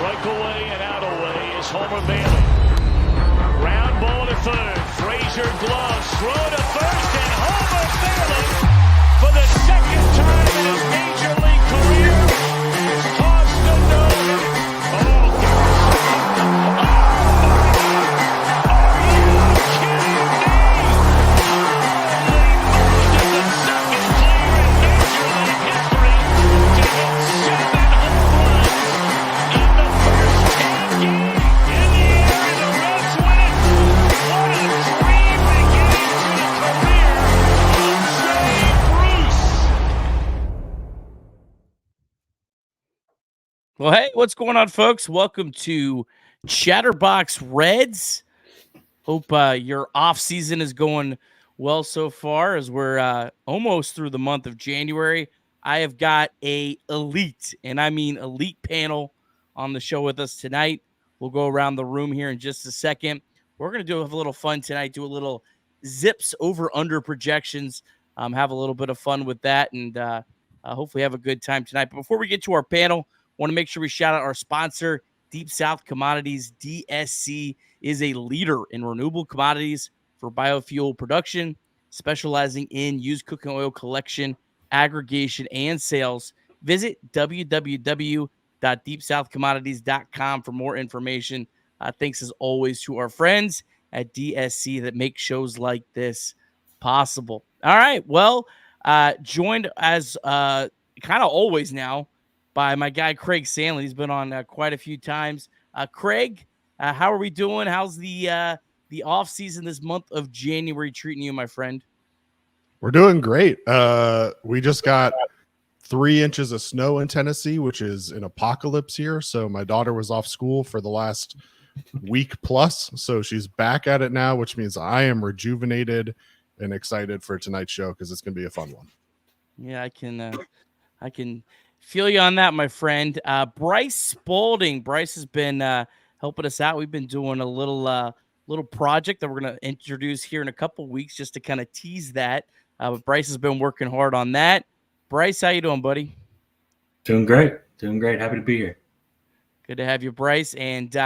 Strike away and out away is Homer Bailey. Ground ball to third. Frazier gloves. Throw to first, and Homer Bailey, for the second time in his major league career, has tossed a no-hitter. Oh, are you kidding me? Holy Marte is the second player in major league history to hit 7 home runs in the first 10 games. In the air, and the Reds win it. What a dream beginning to the career of Jeimer Candelario. Well, hey, what's going on, folks? Welcome to Chatterbox Reds. Hope your off season is going well so far, as we're almost through the month of January. I have got a elite, and I mean elite, panel on the show with us tonight. We'll go around the room here in just a second. We're going to have a little fun tonight, do a little zips over under projections, have a little bit of fun with that, and hopefully have a good time tonight. But before we get to our panel, want to make sure we shout out our sponsor, Deep South Commodities. DSC is a leader in renewable commodities for biofuel production, specializing in used cooking oil collection, aggregation, and sales. Visit www.deepsouthcommodities.com for more information. Thanks as always to our friends at DSC that make shows like this possible. All right, well, joined as kind of always now by my guy Craig Sandlin. He's been on quite a few times. Craig, how are we doing? How's the off season this month of January treating you, my friend? We're doing great. We just got 3 inches of snow in Tennessee, which is an apocalypse here. So my daughter was off school for the last week plus. So she's back at it now, which means I am rejuvenated and excited for tonight's show because it's going to be a fun one. Yeah, I can feel you on that, my friend. Bryce Spalding. Bryce has been helping us out. We've been doing a little project that we're going to introduce here in a couple weeks just to kind of tease that. But Bryce has been working hard on that. Bryce, how you doing, buddy? Doing great. Happy to be here. Good to have you, Bryce. And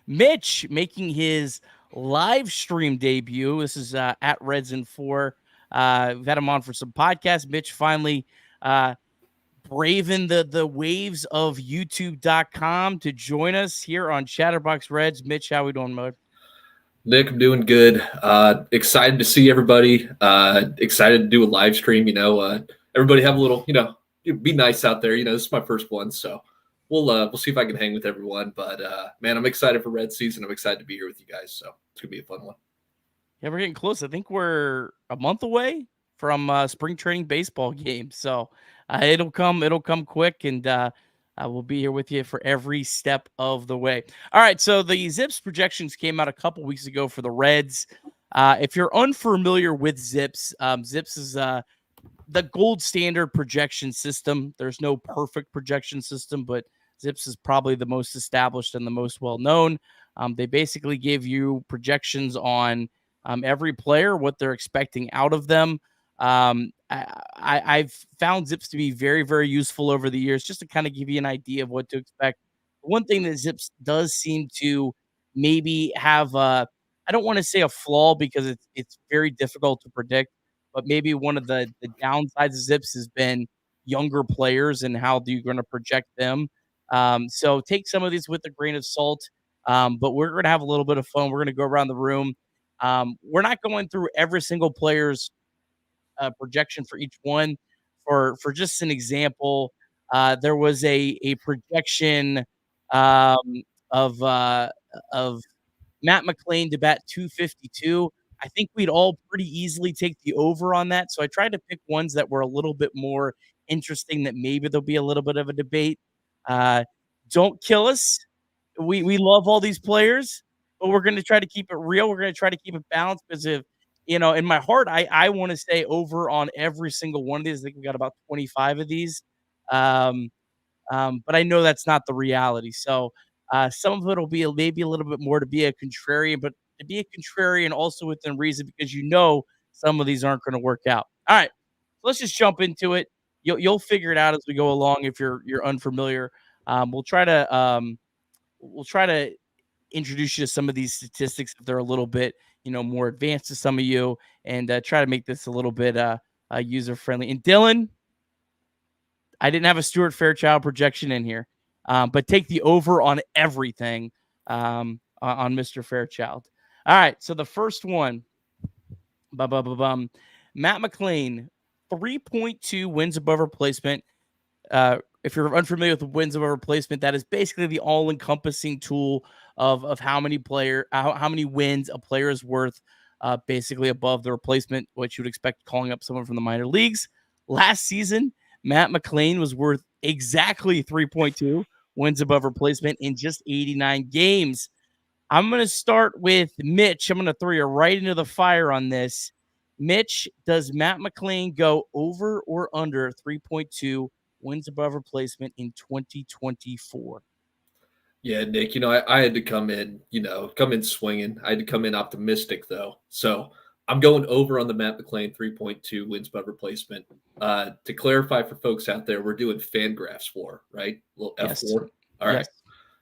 Mitch making his live stream debut. This is at Reds in 4. We've had him on for some podcasts. Mitch finally braving the waves of YouTube.com to join us here on Chatterbox Reds. Mitch, how we doing, bud? Nick, I'm doing good. Excited to see everybody. Excited to do a live stream. Everybody have a little, be nice out there. This is my first one, so we'll see if I can hang with everyone. But man, I'm excited for Red season. I'm excited to be here with you guys. So it's gonna be a fun one. Yeah, we're getting close. I think we're a month away from spring training baseball games. So it'll come quick, and I will be here with you for every step of the way. All right, so the Zips projections came out a couple weeks ago for the Reds. If you're unfamiliar with Zips, Zips is the gold standard projection system. There's no perfect projection system, but Zips is probably the most established and the most well-known. They basically give you projections on every player, what they're expecting out of them. I've found Zips to be very, very useful over the years, just to kind of give you an idea of what to expect. One thing that Zips does seem to maybe have, I don't want to say a flaw because it's very difficult to predict, but maybe one of the downsides of Zips has been younger players and how you're going to project them. So take some of these with a grain of salt, but we're going to have a little bit of fun. We're going to go around the room. We're not going through every single player's projection for each one. For just an example, there was a projection of Matt McLain to bat 252. I think we'd all pretty easily take the over on that. So I tried to pick ones that were a little bit more interesting, that maybe there'll be a little bit of a debate. Don't kill us. We love all these players, but we're going to try to keep it real. We're going to try to keep it balanced, because if, in my heart, I want to stay over on every single one of these. I think we got about 25 of these. But I know that's not the reality. So some of it will be maybe a little bit more to be a contrarian, but to be a contrarian also within reason, because some of these aren't going to work out. All right, let's just jump into it. You'll figure it out as we go along if you're unfamiliar. We'll try to we'll try to introduce you to some of these statistics if they're a little bit, more advanced to some of you, and try to make this a little bit user friendly. And Dylan, I didn't have a Stuart Fairchild projection in here, but take the over on everything on Mr. Fairchild. All right, so the first one, Matt McLain, 3.2 wins above replacement. If you're unfamiliar with wins above replacement, that is basically the all-encompassing tool of how many wins a player is worth, basically above the replacement, what you would expect calling up someone from the minor leagues. Last season, Matt McLain was worth exactly 3.2 wins above replacement in just 89 games. I'm going to start with Mitch. I'm going to throw you right into the fire on this. Mitch, does Matt McLain go over or under 3.2 wins above replacement in 2024? Yeah, Nick, I had to come in swinging. I had to come in optimistic, though. So I'm going over on the Matt McLain 3.2 wins above replacement. To clarify for folks out there, we're doing Fangraphs for, right? A little Yes. F4. All right. Yes.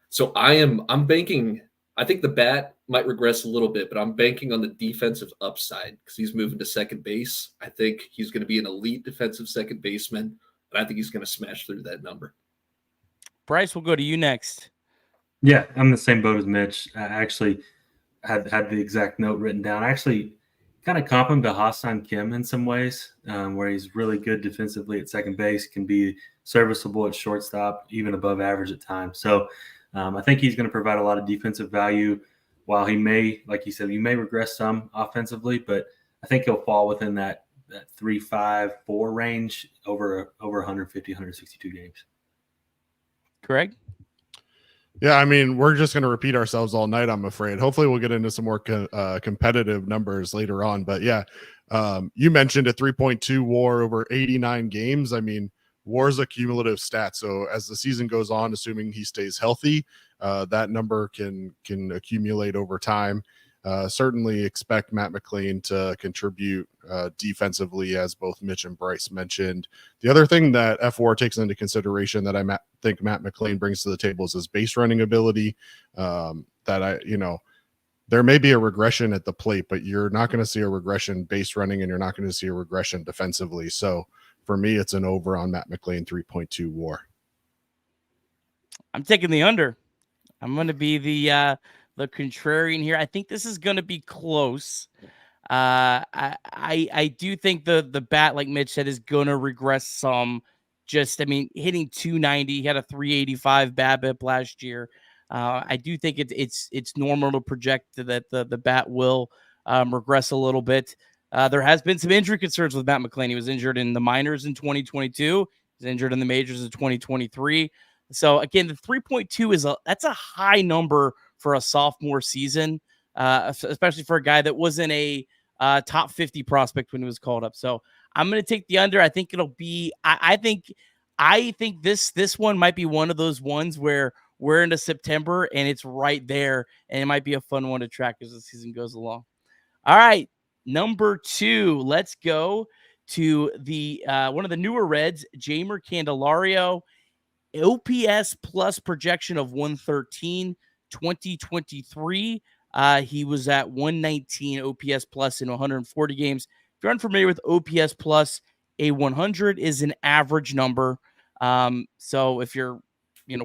So I'm banking. I think the bat might regress a little bit, but I'm banking on the defensive upside because he's moving to second base. I think he's going to be an elite defensive second baseman, and I think he's going to smash through that number. Bryce, we'll go to you next. Yeah, I'm in the same boat as Mitch. I actually had the exact note written down. I actually kind of comp him to Ha-Seong Kim in some ways, where he's really good defensively at second base, can be serviceable at shortstop, even above average at times. So I think he's going to provide a lot of defensive value. While he may, like you said, he may regress some offensively, but I think he'll fall within that 3.5-4 range over 150, 162 games. Greg? Yeah, I mean, we're just going to repeat ourselves all night, I'm afraid. Hopefully we'll get into some more competitive numbers later on. But yeah, you mentioned a 3.2 WAR over 89 games. I mean, WAR is a cumulative stat. So as the season goes on, assuming he stays healthy, that number can accumulate over time. Certainly expect Matt McLain to contribute defensively, as both Mitch and Bryce mentioned. The other thing that F4 takes into consideration that I think Matt McLain brings to the table is his base running ability. There may be a regression at the plate, but you're not going to see a regression base running, and you're not going to see a regression defensively. So for me, it's an over on Matt McLain 3.2 WAR. I'm taking the under. I'm going to be the contrarian here. I think this is going to be close. I do think the bat, like Mitch said, is going to regress some. Hitting 290, he had a 385 BABIP last year. I do think it's normal to project that the bat will regress a little bit. There has been some injury concerns with Matt McLain. He was injured in the minors in 2022. He was injured in the majors in 2023. So again, the 3.2 that's a high number for a sophomore season, especially for a guy that wasn't a top 50 prospect when he was called up. So I'm going to take the under. I think it'll be. I think this one might be one of those ones where we're into September and it's right there, and it might be a fun one to track as the season goes along. All right, number 2. Let's go to the one of the newer Reds, Jeimer Candelario. OPS plus projection of 113. 2023, he was at 119 OPS plus in 140 games. If you're unfamiliar with OPS plus, a 100 is an average number. So if you're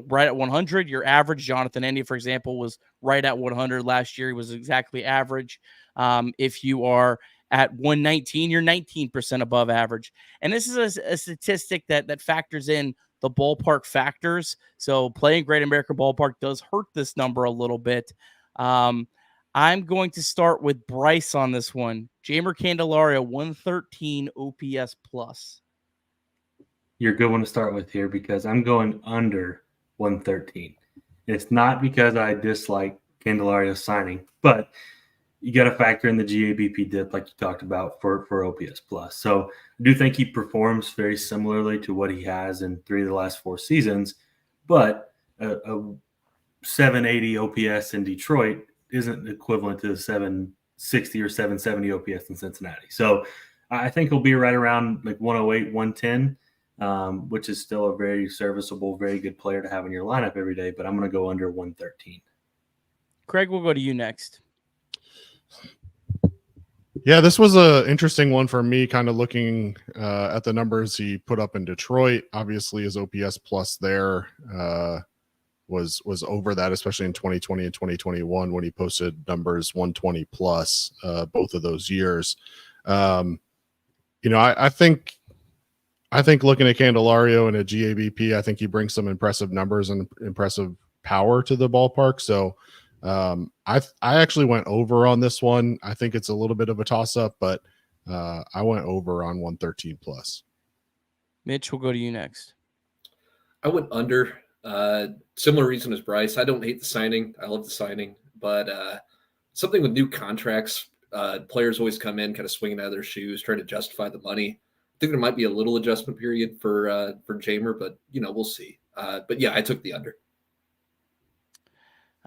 right at 100, your average. Jonathan Endy, for example, was right at 100 last year. He was exactly average. If you are at 119, you're 19% above average. And this is a statistic that factors in the ballpark factors. So playing Great American Ballpark does hurt this number a little bit. I'm going to start with Bryce on this one. Jeimer Candelario, 113 OPS plus. You're a good one to start with here because I'm going under 113. It's not because I dislike Candelario signing, but you got to factor in the GABP dip like you talked about for OPS plus. So I do think he performs very similarly to what he has in 3 of the last 4 seasons, but a 780 OPS in Detroit isn't equivalent to the 760 or 770 OPS in Cincinnati. So I think he'll be right around like 108, 110. which is still a very serviceable, very good player to have in your lineup every day. But I'm going to go under 113. Craig, we'll go to you next. Yeah, this was an interesting one for me, kind of looking at the numbers he put up in Detroit. Obviously, his OPS plus there was over that, especially in 2020 and 2021 when he posted numbers 120 plus both of those years. I think looking at Candelario and a GABP, I think he brings some impressive numbers and impressive power to the ballpark. So I actually went over on this one. I think it's a little bit of a toss up, but I went over on 113 plus. Mitch, we'll go to you next. I went under. Similar reason as Bryce. I don't hate the signing. I love the signing, but something with new contracts, players always come in kind of swinging out of their shoes, trying to justify the money. I think there might be a little adjustment period for Jeimer, but we'll see. But yeah, I took the under.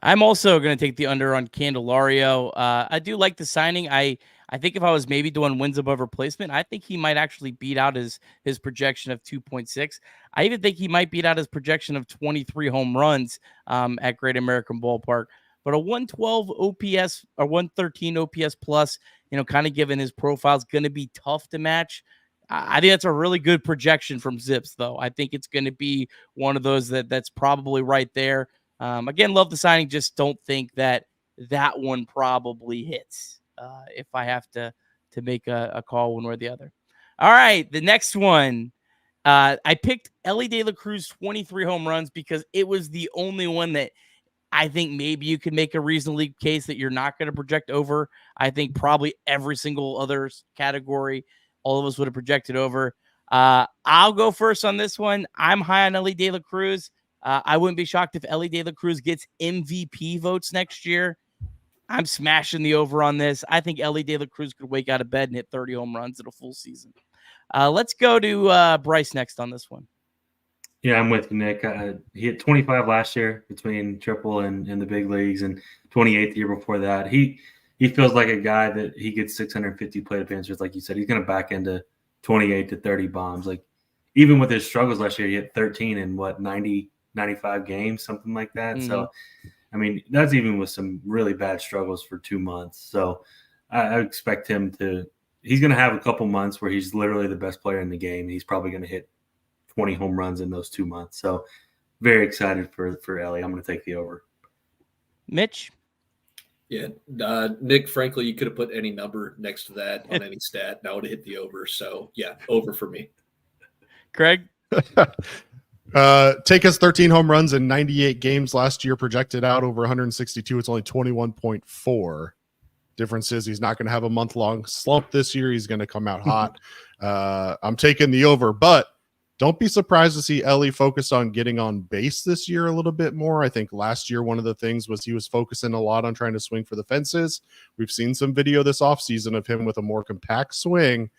I'm also going to take the under on Candelario. I do like the signing. I think if I was maybe doing wins above replacement, I think he might actually beat out his projection of 2.6. I even think he might beat out his projection of 23 home runs at Great American Ballpark. But a 112 OPS or 113 OPS plus, kind of given his profile, is going to be tough to match. I think that's a really good projection from Zips, though. I think it's going to be one of those that's probably right there. Again, love the signing. Just don't think that one probably hits if I have to make a call one way or the other. All right, the next one. I picked Elly De La Cruz 23 home runs because it was the only one that I think maybe you could make a reasonable case that you're not going to project over. I think probably every single other category, all of us would have projected over. I'll go first on this one. I'm high on Elly De La Cruz. I wouldn't be shocked if Elly De La Cruz gets MVP votes next year. I'm smashing the over on this. I think Elly De La Cruz could wake out of bed and hit 30 home runs in a full season. Let's go to Bryce next on this one. Yeah, I'm with you, Nick. He hit 25 last year between triple and the big leagues, and 28 the year before that. He feels like a guy that he gets 650 plate appearances, like you said. He's going to back into 28 to 30 bombs. Like, even with his struggles last year, he hit 13 in 95 games, something like that. Mm-hmm. So, I mean, that's even with some really bad struggles for 2 months. So I expect him he's going to have a couple months where he's literally the best player in the game. He's probably going to hit 20 home runs in those 2 months. So very excited for Elly. I'm going to take the over. Mitch? Yeah, Nick, frankly, you could have put any number next to that on any stat, and I would have hit the over. So, yeah, over for me. Craig? Take us 13 home runs in 98 games last year, projected out over 162. It's only 21.4. Difference is he's not going to have a month-long slump this year. He's going to come out hot. I'm taking the over, but don't be surprised to see Elly focus on getting on base this year a little bit more. I think last year one of the things was he was focusing a lot on trying to swing for the fences. We've seen some video this offseason of him with a more compact swing.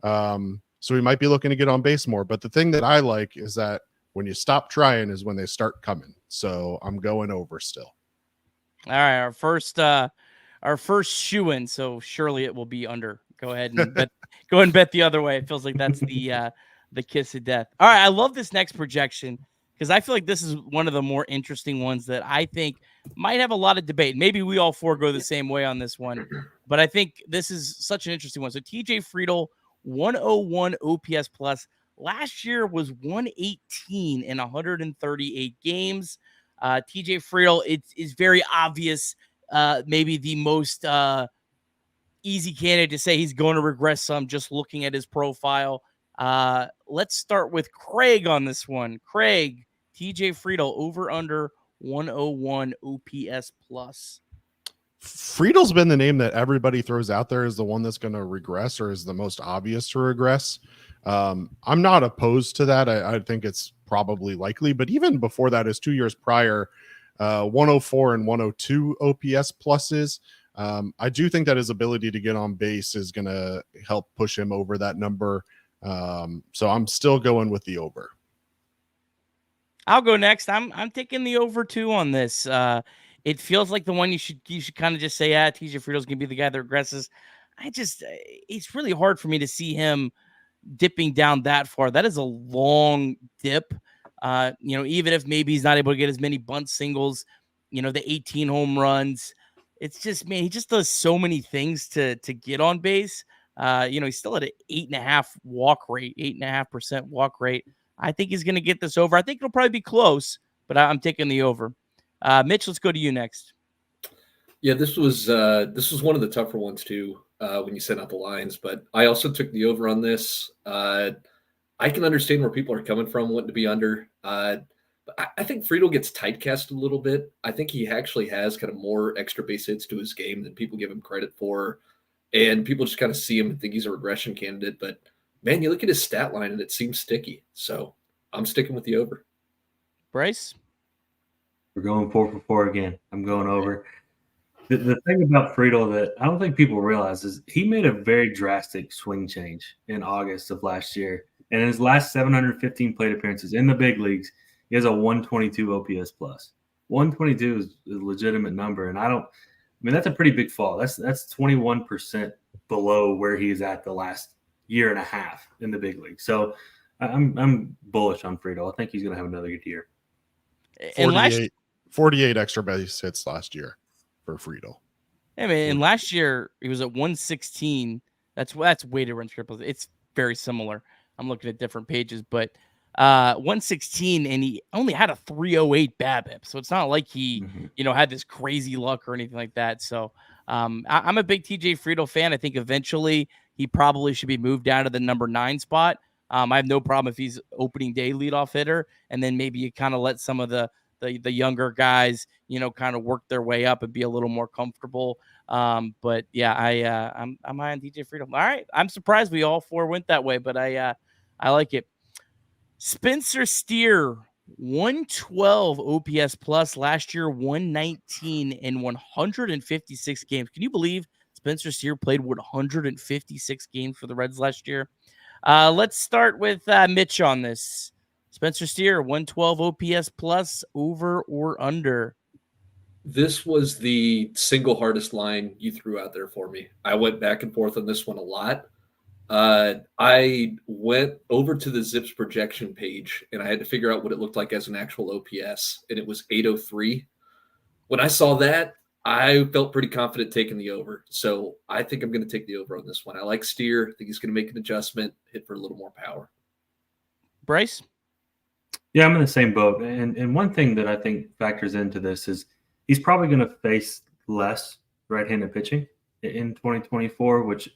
So he might be looking to get on base more. But the thing that I like is that when you stop trying is when they start coming. So I'm going over still. All right, our first shoe-in, so surely it will be under. Go ahead and bet the other way. It feels like that's the kiss of death. All right, I love this next projection because I feel like this is one of the more interesting ones that I think might have a lot of debate. Maybe we all four go the same way on this one, but I think this is such an interesting one. So TJ Friedl, 101 OPS plus. Last year was 118 in 138 games. TJ Friedl, it's very obvious, maybe the most easy candidate to say he's going to regress some just looking at his profile. Let's start with Craig on this one. Craig, TJ Friedl, over under 101 OPS plus. Friedl's been the name that everybody throws out there as the one that's going to regress or is the most obvious to regress. I'm not opposed to that. I think it's probably likely, but even before that, his 2 years prior, 104 and 102 OPS pluses. I do think that his ability to get on base is going to help push him over that number. So I'm still going with the over. I'll go next. I'm taking the over too on this. It feels like the one you should kind of just say, TJ Friedl's gonna be the guy that regresses. It's really hard for me to see him, dipping down that far, that is a long dip. Even if maybe he's not able to get as many bunt singles, the 18 home runs, it's just, man, he just does so many things to get on base. He's still at an 8.5 walk rate, 8.5% walk rate. I think he's going to get this over. I think it'll probably be close, but I'm taking the over. Mitch, let's go to you next. Yeah, this was one of the tougher ones too when you sent out the lines, but I also took the over on this. I can understand where people are coming from wanting to be under. But I think Friedl gets typecast a little bit. I think he actually has kind of more extra base hits to his game than people give him credit for. And people just kind of see him and think he's a regression candidate. But, man, you look at his stat line and it seems sticky. So I'm sticking with the over. Bryce? We're going 4 for 4 again. I'm going over. The thing about Friedl that I don't think people realize is he made a very drastic swing change in August of last year. And in his last 715 plate appearances in the big leagues, he has a 122 OPS plus. 122 is a legitimate number. And that's a pretty big fall. That's 21% below where he's at the last year and a half in the big league. So I'm bullish on Friedl. I think he's going to have another good year. 48 extra base hits last year for Friedl. I mean, and last year he was at 116. That's weighted runs triples. It's very similar. I'm looking at different pages, but 116, and he only had a 308 BABIP. So it's not like he, had this crazy luck or anything like that. So I'm a big TJ Friedl fan. I think eventually he probably should be moved down to the number 9 spot. I have no problem if he's opening day leadoff hitter, and then maybe you kind of let some of the younger guys, kind of work their way up and be a little more comfortable. But yeah, I'm high on DJ Friedl. All right. I'm surprised we all 4 went that way, but I like it. Spencer Steer, 112 OPS plus last year, 119 in 156 games. Can you believe Spencer Steer played 156 games for the Reds last year? Let's start with Mitch on this. Spencer Steer, 112 OPS plus, over or under? This was the single hardest line you threw out there for me. I went back and forth on this one a lot. I went over to the Zips projection page, and I had to figure out what it looked like as an actual OPS, and it was 803. When I saw that, I felt pretty confident taking the over. So I think I'm going to take the over on this one. I like Steer. I think he's going to make an adjustment, hit for a little more power. Bryce? Yeah, I'm in the same boat. And one thing that I think factors into this is he's probably going to face less right-handed pitching in 2024, which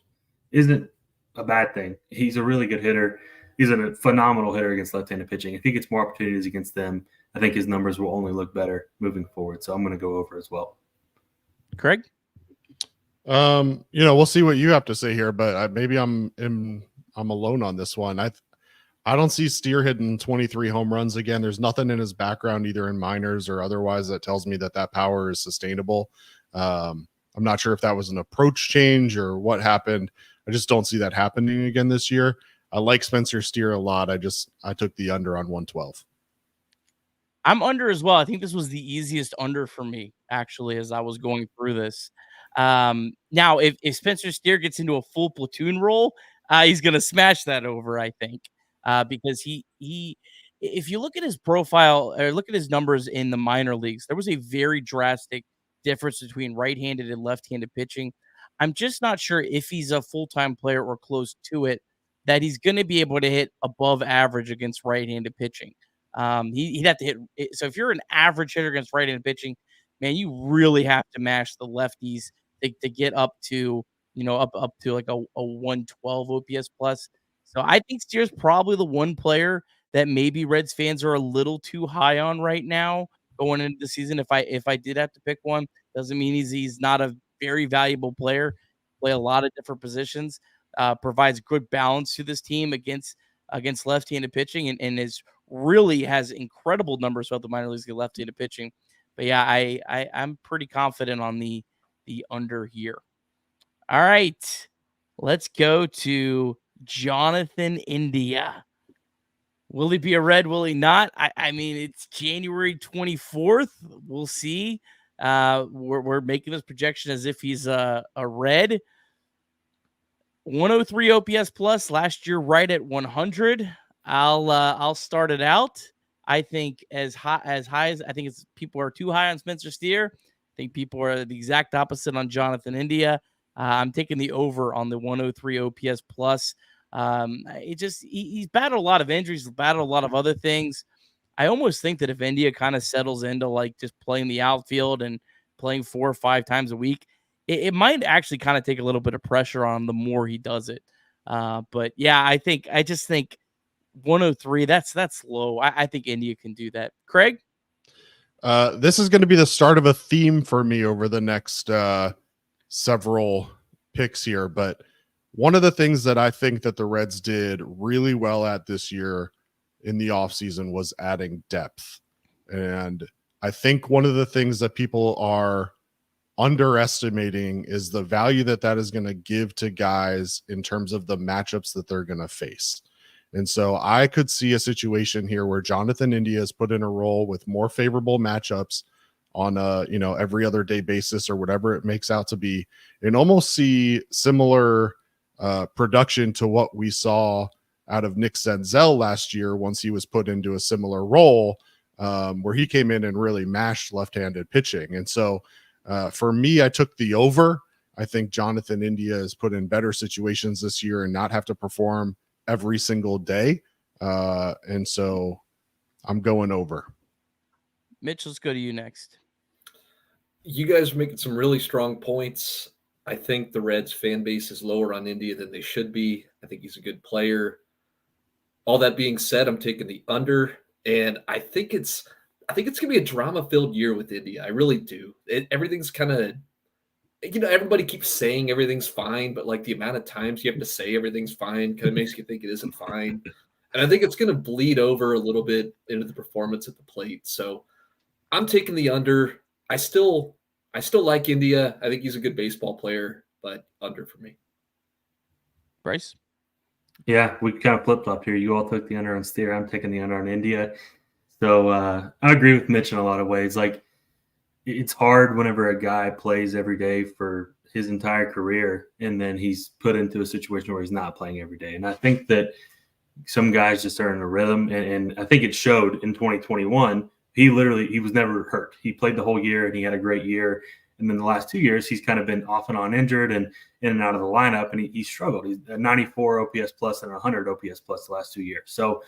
isn't a bad thing. He's a really good hitter. He's a phenomenal hitter against left-handed pitching. If he gets more opportunities against them, I think his numbers will only look better moving forward. So I'm going to go over as well. Craig? We'll see what you have to say here, but maybe I'm alone on this one. I don't see Steer hitting 23 home runs again. There's nothing in his background, either in minors or otherwise, that tells me that power is sustainable. I'm not sure if that was an approach change or what happened. I just don't see that happening again this year. I like Spencer Steer a lot. I took the under on 112. I'm under as well. I think this was the easiest under for me, actually, as I was going through this. Now, if Spencer Steer gets into a full platoon role, he's going to smash that over, I think, because he if you look at his profile or look at his numbers in the minor leagues, there was a very drastic difference between right-handed and left-handed pitching. I'm just not sure if he's a full-time player or close to it, that he's going to be able to hit above average against right-handed pitching. He'd have to hit. So if you're an average hitter against right-handed pitching, man, you really have to mash the lefties to get up to, up to like a 112 OPS plus. So I think Steer's probably the one player that maybe Reds fans are a little too high on right now going into the season. If I did have to pick one, doesn't mean he's not a very valuable player. Play a lot of different positions, provides good balance to this team against left-handed pitching, and is really has incredible numbers throughout the minor leagues against left-handed pitching. But yeah, I'm pretty confident on the under here. All right, let's go to Jonathan India. Will he be a Red? Will he not? I mean, it's January 24th. We'll see. We're making this projection as if he's a Red. 103 OPS plus last year, right at 100. I'll start it out. I think as high as I think people are too high on Spencer Steer. I think people are the exact opposite on Jonathan India. I'm taking the over on the 103 OPS plus. He's battled a lot of injuries, battled a lot of other things. I almost think that if India kind of settles into like just playing the outfield and playing 4 or 5 times a week, it might actually kind of take a little bit of pressure on him the more he does it. But yeah, I just think 103, that's low. I think India can do that. Craig? This is going to be the start of a theme for me over the next several picks here. But one of the things that I think that the Reds did really well at this year in the offseason was adding depth. And I think one of the things that people are underestimating is the value that is going to give to guys in terms of the matchups that they're going to face. And so I could see a situation here where Jonathan India is put in a role with more favorable matchups on a, every other day basis or whatever it makes out to be, and almost see similar production to what we saw out of Nick Senzel last year once he was put into a similar role where he came in and really mashed left-handed pitching. And so for me, I took the over. I think Jonathan India is put in better situations this year and not have to perform every single day. And so I'm going over. Mitch, let's go to you next. You guys are making some really strong points. I think the Reds fan base is lower on India than they should be. I think he's a good player. All that being said, I'm taking the under, and I think it's going to be a drama-filled year with India. I really do. Everything's kind of, everybody keeps saying everything's fine, but like the amount of times you have to say everything's fine kind of makes you think it isn't fine. And I think it's going to bleed over a little bit into the performance at the plate. So I'm taking the under. I still like India. I think he's a good baseball player, but under for me. Bryce? Yeah, we kind of flip-flopped here. You all took the under on Steer. I'm taking the under on India. So I agree with Mitch in a lot of ways. Like, it's hard whenever a guy plays every day for his entire career and then he's put into a situation where he's not playing every day. And I think that some guys just are in a rhythm, and I think it showed in 2021. He was never hurt. He played the whole year and he had a great year. And then the last 2 years, he's kind of been off and on injured and in and out of the lineup, and he struggled. He's a 94 OPS plus and 100 OPS plus the last 2 years. So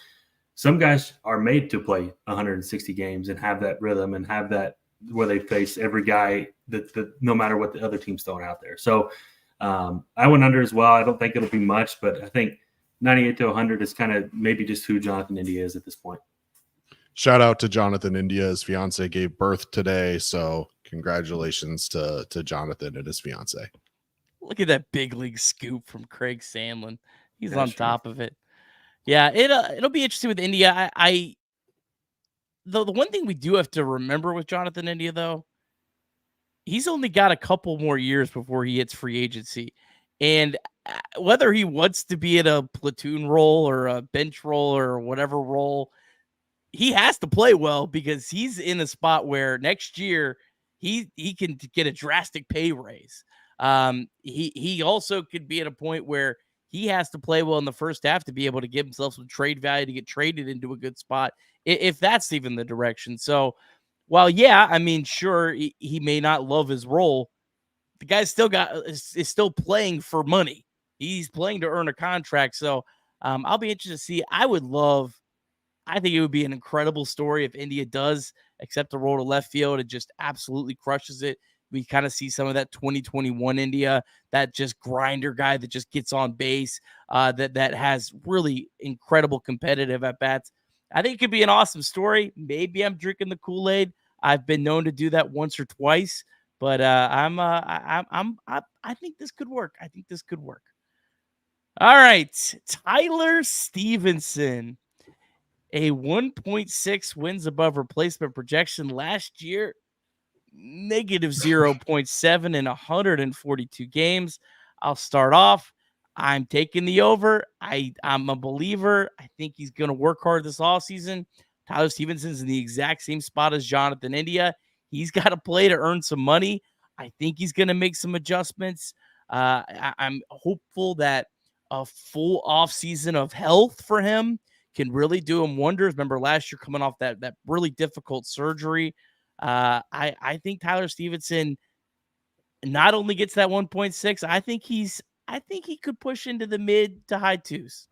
some guys are made to play 160 games and have that rhythm and have that where they face every guy that no matter what the other team's throwing out there. So I went under as well. I don't think it'll be much, but I think 98 to 100 is kind of maybe just who Jonathan India is at this point. Shout out to Jonathan India. His fiance gave birth today, so congratulations to Jonathan and his fiance. Look at that big league scoop from Craig Sandlin. He's on top of it. Yeah, it'll be interesting with India. The one thing we do have to remember with Jonathan India, though, he's only got a couple more years before he hits free agency. And whether he wants to be in a platoon role or a bench role or whatever role, he has to play well because he's in a spot where next year he can get a drastic pay raise. He also could be at a point where he has to play well in the first half to be able to give himself some trade value to get traded into a good spot, if that's even the direction. So, while, yeah, I mean, sure, he may not love his role, the guy's is still playing for money. He's playing to earn a contract. So, I'll be interested to see. I think it would be an incredible story if India does accept the role to left field and just absolutely crushes it. We kind of see some of that 2021 India, that just grinder guy that just gets on base, that has really incredible competitive at bats. I think it could be an awesome story. Maybe I'm drinking the Kool-Aid. I've been known to do that once or twice, but I think this could work. I think this could work. All right, Tyler Stevenson, a 1.6 wins above replacement projection last year. Negative 0.7 in 142 games. I'll start off. I'm taking the over. I'm a believer. I think he's going to work hard this offseason. Tyler Stevenson's in the exact same spot as Jonathan India. He's got to play to earn some money. I think he's going to make some adjustments. I'm hopeful that a full off season of health for him can really do him wonders. Remember last year coming off that really difficult surgery. I think Tyler Stevenson not only gets that 1.6, I think he could push into the mid to high twos.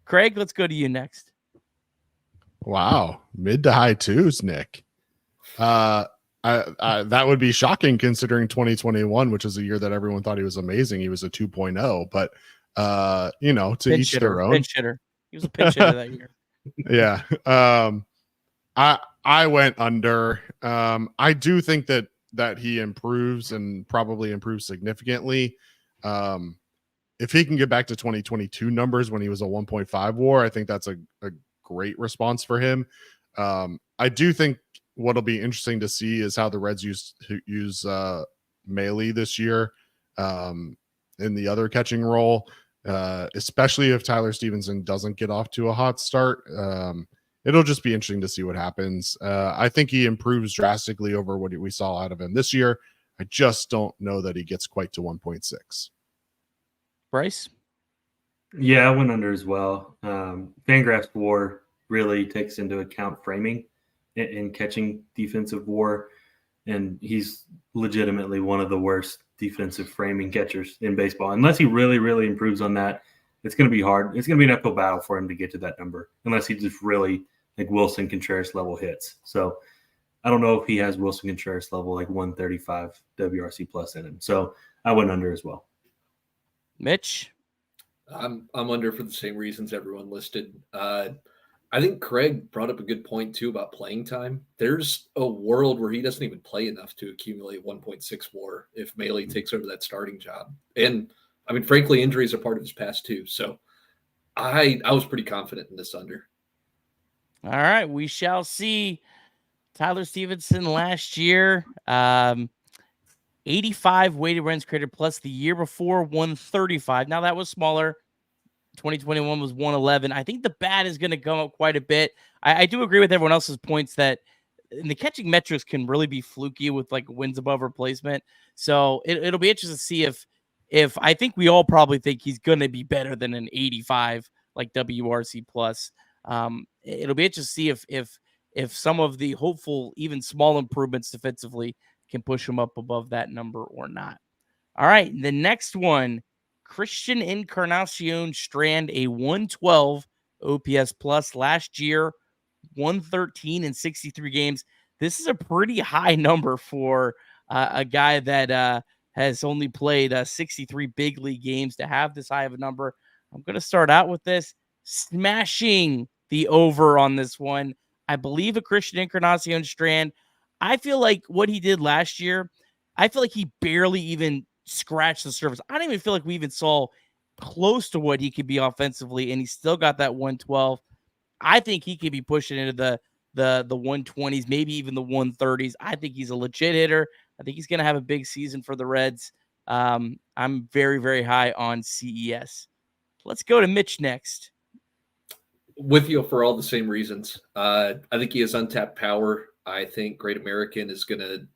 Craig, let's go to you next. Wow, mid to high twos, Nick. I that would be shocking considering 2021, which is a year that everyone thought he was amazing. He was a 2.0, but to Pinch each hitter, their own. pinch hitter. He was a pinch hitter that year. Yeah. I went under. I do think that he improves and probably improves significantly. If he can get back to 2022 numbers when he was a 1.5 WAR, I think that's a great response for him. I do think what'll be interesting to see is how the Reds use Mealy this year in the other catching role, especially if Tyler Stevenson doesn't get off to a hot start. It'll just be interesting to see what happens. I think he improves drastically over what we saw out of him this year. I just don't know that he gets quite to 1.6. Bryce? Yeah, I went under as well. Fangraphs WAR really takes into account framing and catching defensive WAR, and he's legitimately one of the worst defensive framing catchers in baseball. Unless he really, really improves on that, it's going to be hard. It's going to be an uphill battle for him to get to that number unless he just really like Wilson Contreras level hits. So I don't know if he has Wilson Contreras level like 135 WRC plus in him. So I went under as well. Mitch? I'm under for the same reasons everyone listed. I think Craig brought up a good point too about playing time. There's a world where he doesn't even play enough to accumulate 1.6 WAR if Mealy takes over that starting job. And I mean, frankly, injuries are part of his past too. So I was pretty confident in this under. All right, we shall see. Tyler Stevenson last year, 85 weighted runs created plus. The year before, 135. Now that was smaller. 2021 was 111. I think the bat is going to come up quite a bit. I do agree with everyone else's points that the catching metrics can really be fluky with like wins above replacement. So it'll be interesting to see if I think we all probably think he's going to be better than an 85 like WRC plus. It'll be interesting to see if some of the hopeful, even small improvements defensively can push him up above that number or not. All right, the next one, Christian Encarnacion-Strand, a 112 OPS plus last year, 113 in 63 games. This is a pretty high number for a guy that has only played 63 big league games to have this high of a number. I'm going to start out with this, smashing the over on this one. I believe a Christian Encarnacion-Strand. I feel like what he did last year, I feel like he barely even scratched the surface. I don't even feel like we even saw close to what he could be offensively, and he still got that 112. I think he could be pushing into the 120s, maybe even the 130s. I think he's a legit hitter. I think he's going to have a big season for the Reds. I'm very, very high on CES. Let's go to Mitch next. With you for all the same reasons. I think he has untapped power. I think Great American is going to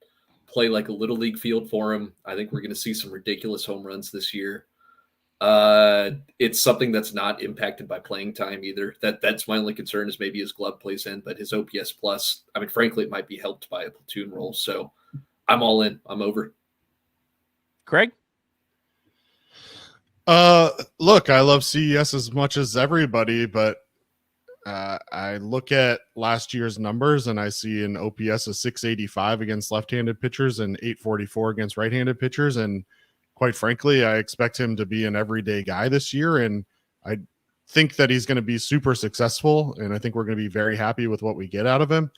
play like a little league field for him. I think we're going to see some ridiculous home runs this year. It's something that's not impacted by playing time either. That's my only concern is maybe his glove plays in, but his OPS plus, I mean, frankly, it might be helped by a platoon role. So I'm all in. I'm over. Craig? Look, I love CES as much as everybody, but I look at last year's numbers and I see an OPS of 685 against left-handed pitchers and 844 against right-handed pitchers. And quite frankly, I expect him to be an everyday guy this year. And I think that he's going to be super successful. And I think we're going to be very happy with what we get out of him.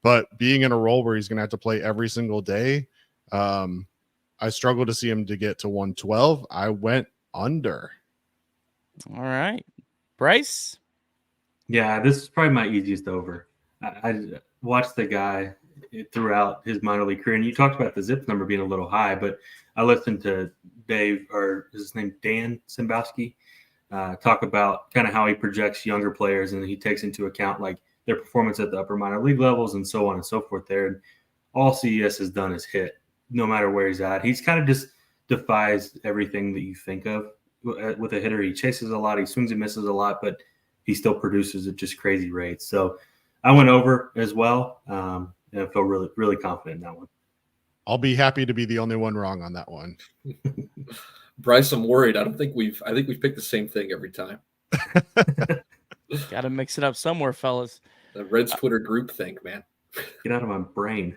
But being in a role where he's going to have to play every single day, I struggle to see him to get to 112. I went under. All right. Bryce? Yeah, this is probably my easiest over. I watched the guy throughout his minor league career, and you talked about the ZiPS number being a little high, but I listened to Dave, or is his name Dan Simbowski, talk about kind of how he projects younger players, and he takes into account like their performance at the upper minor league levels and so on and so forth there. And all CES has done is hit, no matter where he's at. He's kind of just defies everything that you think of with a hitter. He chases a lot, he swings and misses a lot, but he still produces at just crazy rates. So I went over as well, and I feel really, really confident in that one. I'll be happy to be the only one wrong on that one. Bryce, I'm worried. I think we've picked the same thing every time. Got to mix it up somewhere, fellas. The Reds Twitter group think, man. Get out of my brain.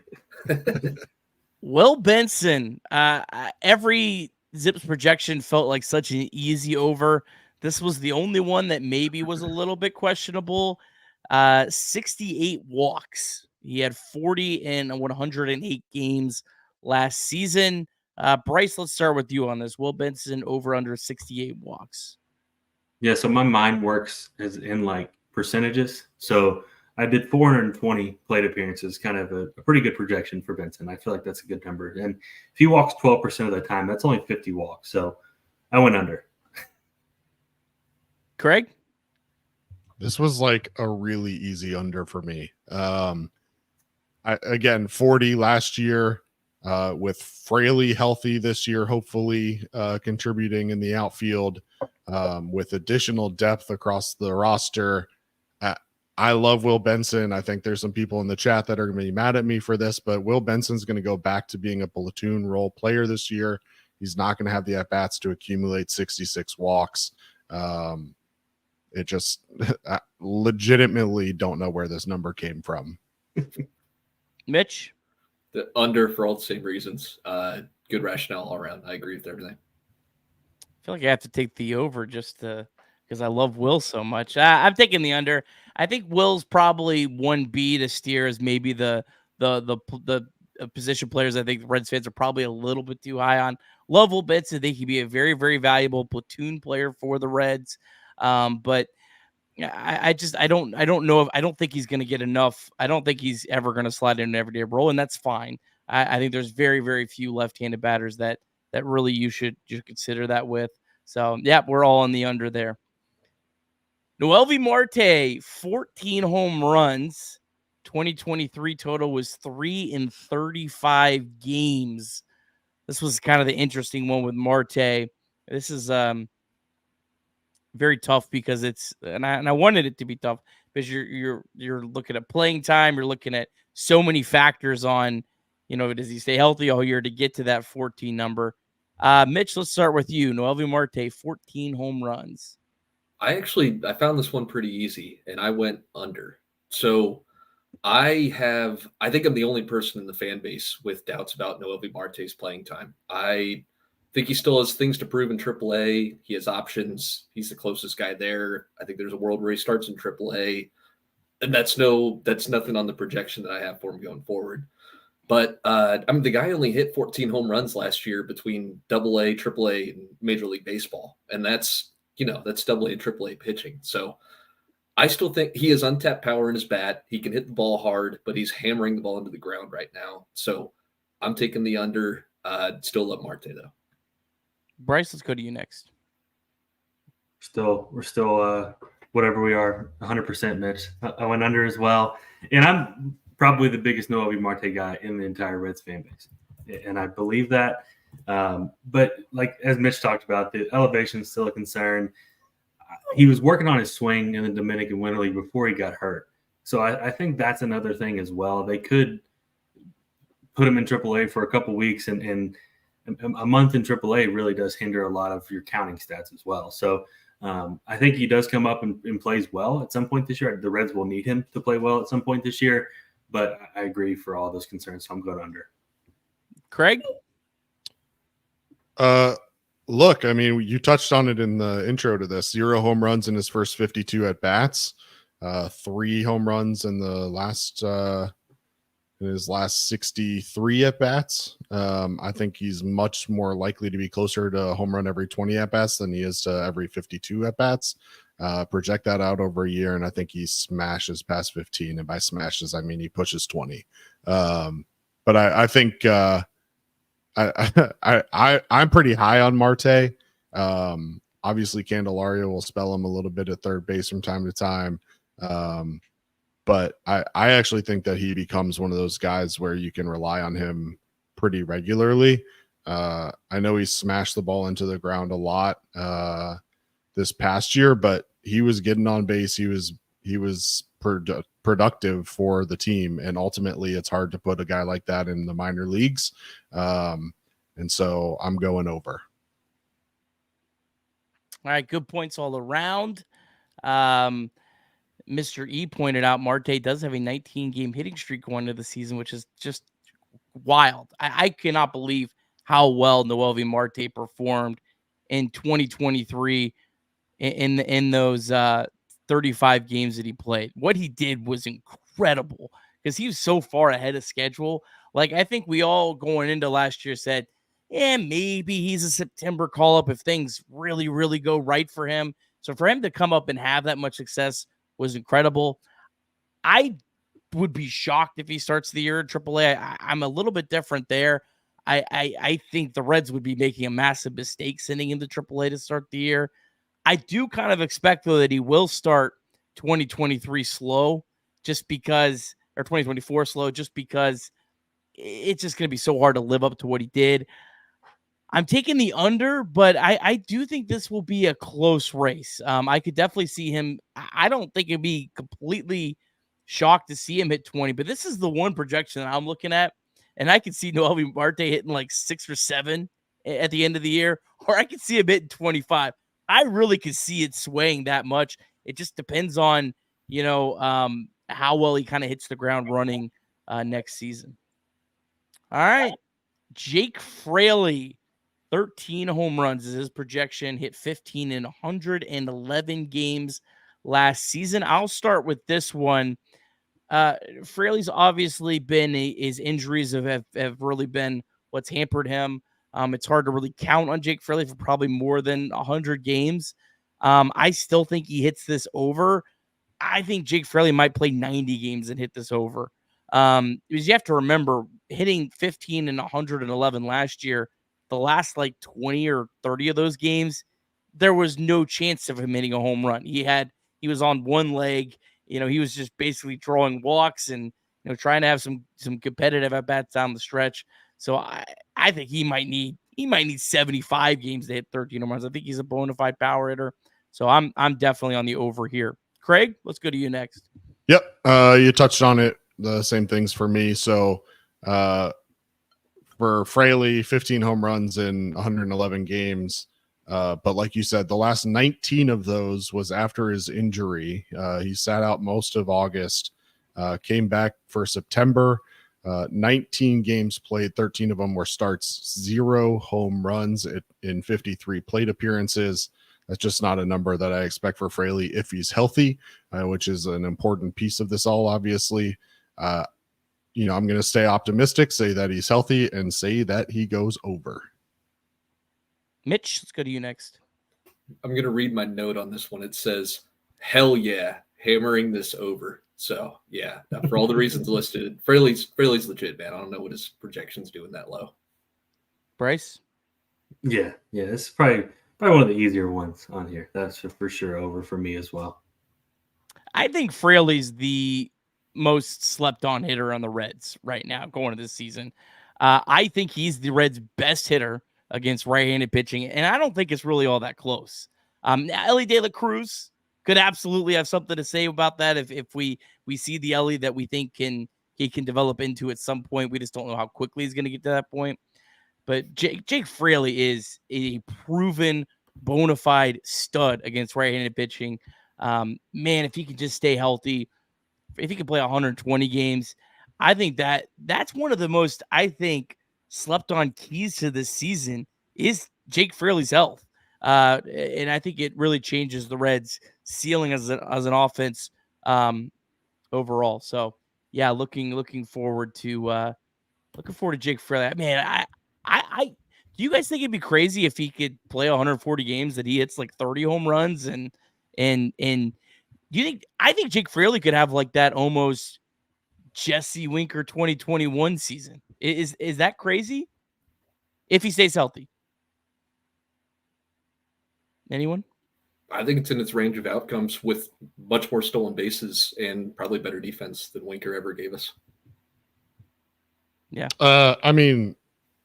Will Benson, every Zips projection felt like such an easy over. This was the only one that maybe was a little bit questionable. 68 walks. He had 40 in 108 games last season. Bryce, let's start with you on this. Will Benson over under 68 walks. Yeah, so my mind works as in like percentages. So I did 420 plate appearances, kind of a pretty good projection for Benson. I feel like that's a good number. And if he walks 12% of the time, that's only 50 walks. So I went under. Craig? This was like a really easy under for me. Again, 40 last year, with Fraley healthy this year, hopefully contributing in the outfield, with additional depth across the roster. I love Will Benson. I think there's some people in the chat that are going to be mad at me for this, but Will Benson's going to go back to being a platoon role player this year. He's not going to have the at-bats to accumulate 66 walks. It just I legitimately don't know where this number came from. Mitch? The under for all the same reasons. Good rationale all around. I agree with everything. I feel like I have to take the over just because I love Will so much. I'm taking the under. I think Will's probably 1B to steer as maybe the position players. I think the Reds fans are probably a little bit too high on. Love Will Benson. I think he'd be a very, very valuable platoon player for the Reds. But I don't know if I don't think he's going to get enough. I don't think he's ever going to slide in an everyday role, and that's fine. I think there's very, very few left-handed batters that really you should consider that with. So yeah, we're all on the under there. Noelvi Marte, 14 home runs. 2023 total was 3 in 35 games. This was kind of the interesting one with Marte. This is very tough because it's and I wanted it to be tough because you're looking at playing time, you're looking at so many factors on, does he stay healthy all year to get to that 14 number? Mitch, let's start with you. Noelvi Marte, 14 home runs. I found this one pretty easy, and I went under. So I think I'm the only person in the fan base with doubts about Noelvi Marte's playing time. I think he still has things to prove in AAA. He has options. He's the closest guy there. I think there's a world where he starts in AAA, and that's nothing on the projection that I have for him going forward. But the guy only hit 14 home runs last year between AA, AAA, and Major League Baseball, and that's AA and AAA pitching. So I still think he has untapped power in his bat. He can hit the ball hard, but he's hammering the ball into the ground right now. So I'm taking the under. Still love Marte though. Bryce, let's go to you next. We're still whatever we are, 100%, Mitch. I went under as well, and I'm probably the biggest Noelvi Marte guy in the entire Reds fan base, and I believe that. But like as Mitch talked about, the elevation is still a concern. He was working on his swing in the Dominican Winter League before he got hurt, so I think that's another thing as well. They could put him in AAA for a couple weeks, and a month in AAA really does hinder a lot of your counting stats as well. So I think he does come up and plays well at some point this year. The Reds will need him to play well at some point this year, but I agree for all those concerns, so I'm going under. Craig? Look, I mean, you touched on it in the intro to this. 0 home runs in his first 52 at-bats. 3 home runs in his last 63 at-bats. I think he's much more likely to be closer to a home run every 20 at-bats than he is to every 52 at-bats. Project that out over a year, and I think he smashes past 15. And by smashes, I mean he pushes 20. But I think I'm pretty high on Marte. Obviously, Candelario will spell him a little bit at third base from time to time. But I actually think that he becomes one of those guys where you can rely on him pretty regularly. I know he smashed the ball into the ground a lot this past year, but he was getting on base. He was productive for the team, and ultimately it's hard to put a guy like that in the minor leagues. And so I'm going over. All right, good points all around. Mr. E pointed out Marte does have a 19-game hitting streak going into the season, which is just wild. I cannot believe how well Noelvi Marte performed in 2023 in those 35 games that he played. What he did was incredible because he was so far ahead of schedule. Like, I think we all going into last year said, yeah, maybe he's a September call-up if things really, really go right for him. So for him to come up and have that much success was incredible. I would be shocked if he starts the year in AAA. I'm a little bit different there. I think the Reds would be making a massive mistake sending him to AAA to start the year. I do kind of expect, though, that he will start 2023 slow just because, or 2024 slow, just because it's just going to be so hard to live up to what he did. I'm taking the under, but I do think this will be a close race. I could definitely see him. I don't think it'd be completely shocked to see him hit 20, but this is the one projection that I'm looking at, and I could see Noelvi Marte hitting like 6 or 7 at the end of the year, or I could see him hitting 25. I really could see it swaying that much. It just depends on, how well he kind of hits the ground running next season. All right. Jake Fraley, 13 home runs is his projection, hit 15 in 111 games last season. I'll start with this one. Fraley's obviously been his injuries have really been what's hampered him. It's hard to really count on Jake Fraley for probably more than 100 games. I still think he hits this over. I think Jake Fraley might play 90 games and hit this over. Because you have to remember, hitting 15 and 111 last year, the last like 20 or 30 of those games, there was no chance of him hitting a home run. He was on one leg. He was just basically drawing walks and trying to have some competitive at bats down the stretch. So I think he might need 75 games to hit 13 home runs. I think he's a bona fide power hitter. So I'm definitely on the over here. Craig, let's go to you next. Yep. You touched on it. The same things for me. So for Fraley, 15 home runs in 111 games. But like you said, the last 19 of those was after his injury. He sat out most of August, came back for September, 19 games played, 13 of them were starts, 0 home runs in 53 plate appearances. That's just not a number that I expect for Fraley if he's healthy, which is an important piece of this all, obviously. I'm going to stay optimistic, say that he's healthy, and say that he goes over. Mitch, let's go to you next. I'm going to read my note on this one. It says, hell yeah, hammering this over. So, yeah, for all the reasons listed, Fraley's legit, man. I don't know what his projections doing that low. Bryce? Yeah, this is probably one of the easier ones on here. That's for sure over for me as well. I think Fraley's the most slept-on hitter on the Reds right now going into this season. I think he's the Reds' best hitter against right-handed pitching, and I don't think it's really all that close. Elly De La Cruz could absolutely have something to say about that if we see the Elly that we think he can develop into at some point. We just don't know how quickly he's going to get to that point. But Jake Fraley is a proven bona fide stud against right-handed pitching. Man, if he can just stay healthy, if he can play 120 games, I think that's one of the most, slept on keys to this season is Jake Fraley's health. And I think it really changes the Reds' ceiling as an offense overall. So yeah, looking forward to Jake Fraley. Man, I do you guys think it'd be crazy if he could play 140 games that he hits like 30 home runs and I think Jake Fraley could have like that almost Jesse Winker 2021 season. Is that crazy? If he stays healthy. Anyone? I think it's in its range of outcomes with much more stolen bases and probably better defense than Winker ever gave us. Yeah.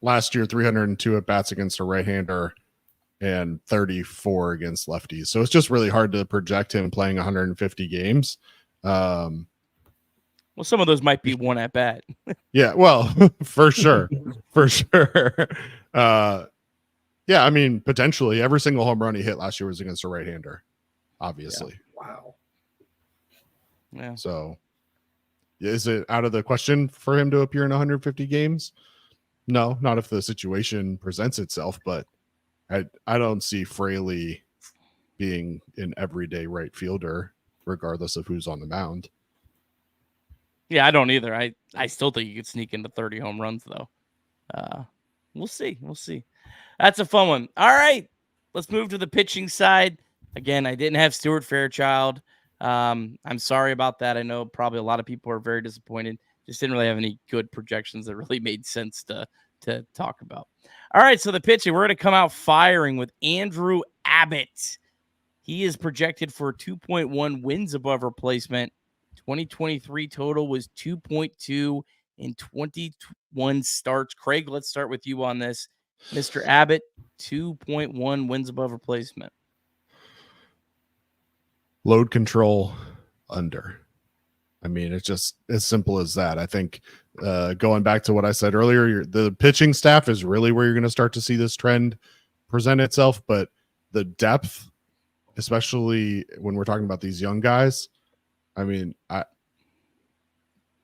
last year 302 at bats against a right-hander and 34 against lefties. So it's just really hard to project him playing 150 games. Well, some of those might be one at bat. Yeah, well, for sure. For sure. Yeah, I mean, potentially every single home run he hit last year was against a right-hander, obviously. Yeah. Wow. Yeah. So is it out of the question for him to appear in 150 games? No, not if the situation presents itself, but I don't see Fraley being an everyday right fielder, regardless of who's on the mound. Yeah, I don't either. I still think you could sneak into 30 home runs, though. We'll see. We'll see. That's a fun one. All right, let's move to the pitching side. Again, I didn't have Stuart Fairchild. I'm sorry about that. I know probably a lot of people are very disappointed. Just didn't really have any good projections that really made sense to talk about. All right, so the pitching, we're going to come out firing with Andrew Abbott. He is projected for 2.1 wins above replacement. 2023 total was 2.2 in 21 starts. Craig, let's start with you on this. Mr. Abbott, 2.1 wins above replacement. Load control under. I mean, it's just as simple as that. I think going back to what I said earlier, the pitching staff is really where you're going to start to see this trend present itself. But the depth, especially when we're talking about these young guys, I mean,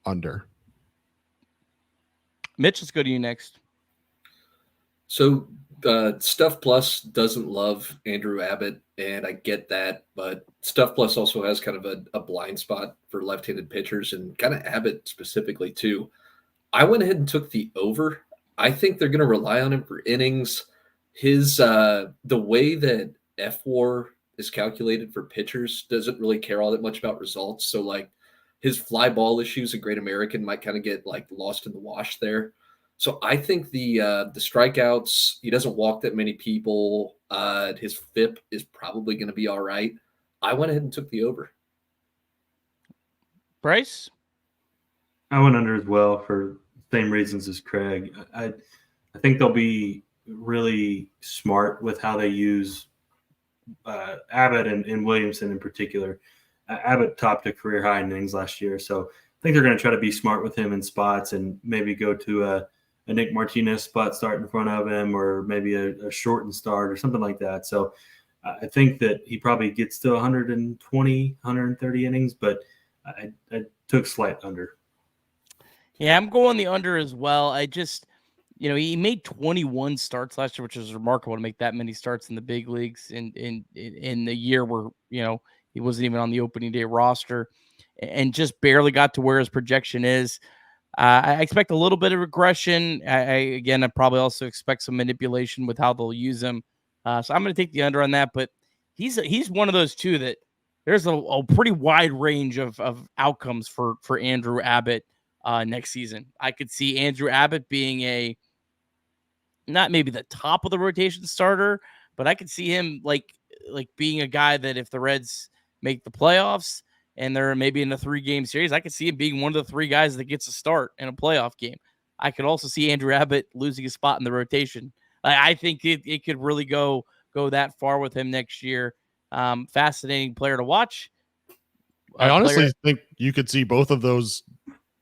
under. Mitch, let's go to you next. So Stuff Plus doesn't love Andrew Abbott, and I get that, but Stuff Plus also has kind of a blind spot for left-handed pitchers, and kind of Abbott specifically too. I went ahead and took the over. I think they're going to rely on him for innings. His the way that FWAR is calculated for pitchers doesn't really care all that much about results. So like his fly ball issues at Great American might kind of get like lost in the wash there. So I think the strikeouts, he doesn't walk that many people. His FIP is probably going to be all right. I went ahead and took the over. Bryce? I went under as well for the same reasons as Craig. I think they'll be really smart with how they use Abbott and Williamson in particular. Abbott topped a career high in innings last year, so I think they're going to try to be smart with him in spots and maybe go to a Nick Martinez spot start in front of him, or maybe a shortened start or something like that. So I think that he probably gets to 120, 130 innings, but I took slight under. Yeah, I'm going the under as well. I just, he made 21 starts last year, which is remarkable to make that many starts in the big leagues in the year where, he wasn't even on the opening day roster, and just barely got to where his projection is. I expect a little bit of regression. I probably also expect some manipulation with how they'll use him. So I'm going to take the under on that. But he's one of those two that there's a pretty wide range of outcomes for Andrew Abbott next season. I could see Andrew Abbott being not maybe the top of the rotation starter, but I could see him like being a guy that if the Reds make the playoffs and they're maybe in a 3-game series, I could see him being one of the 3 guys that gets a start in a playoff game. I could also see Andrew Abbott losing a spot in the rotation. I think it could really go that far with him next year. Fascinating player to watch. I honestly think you could see both of those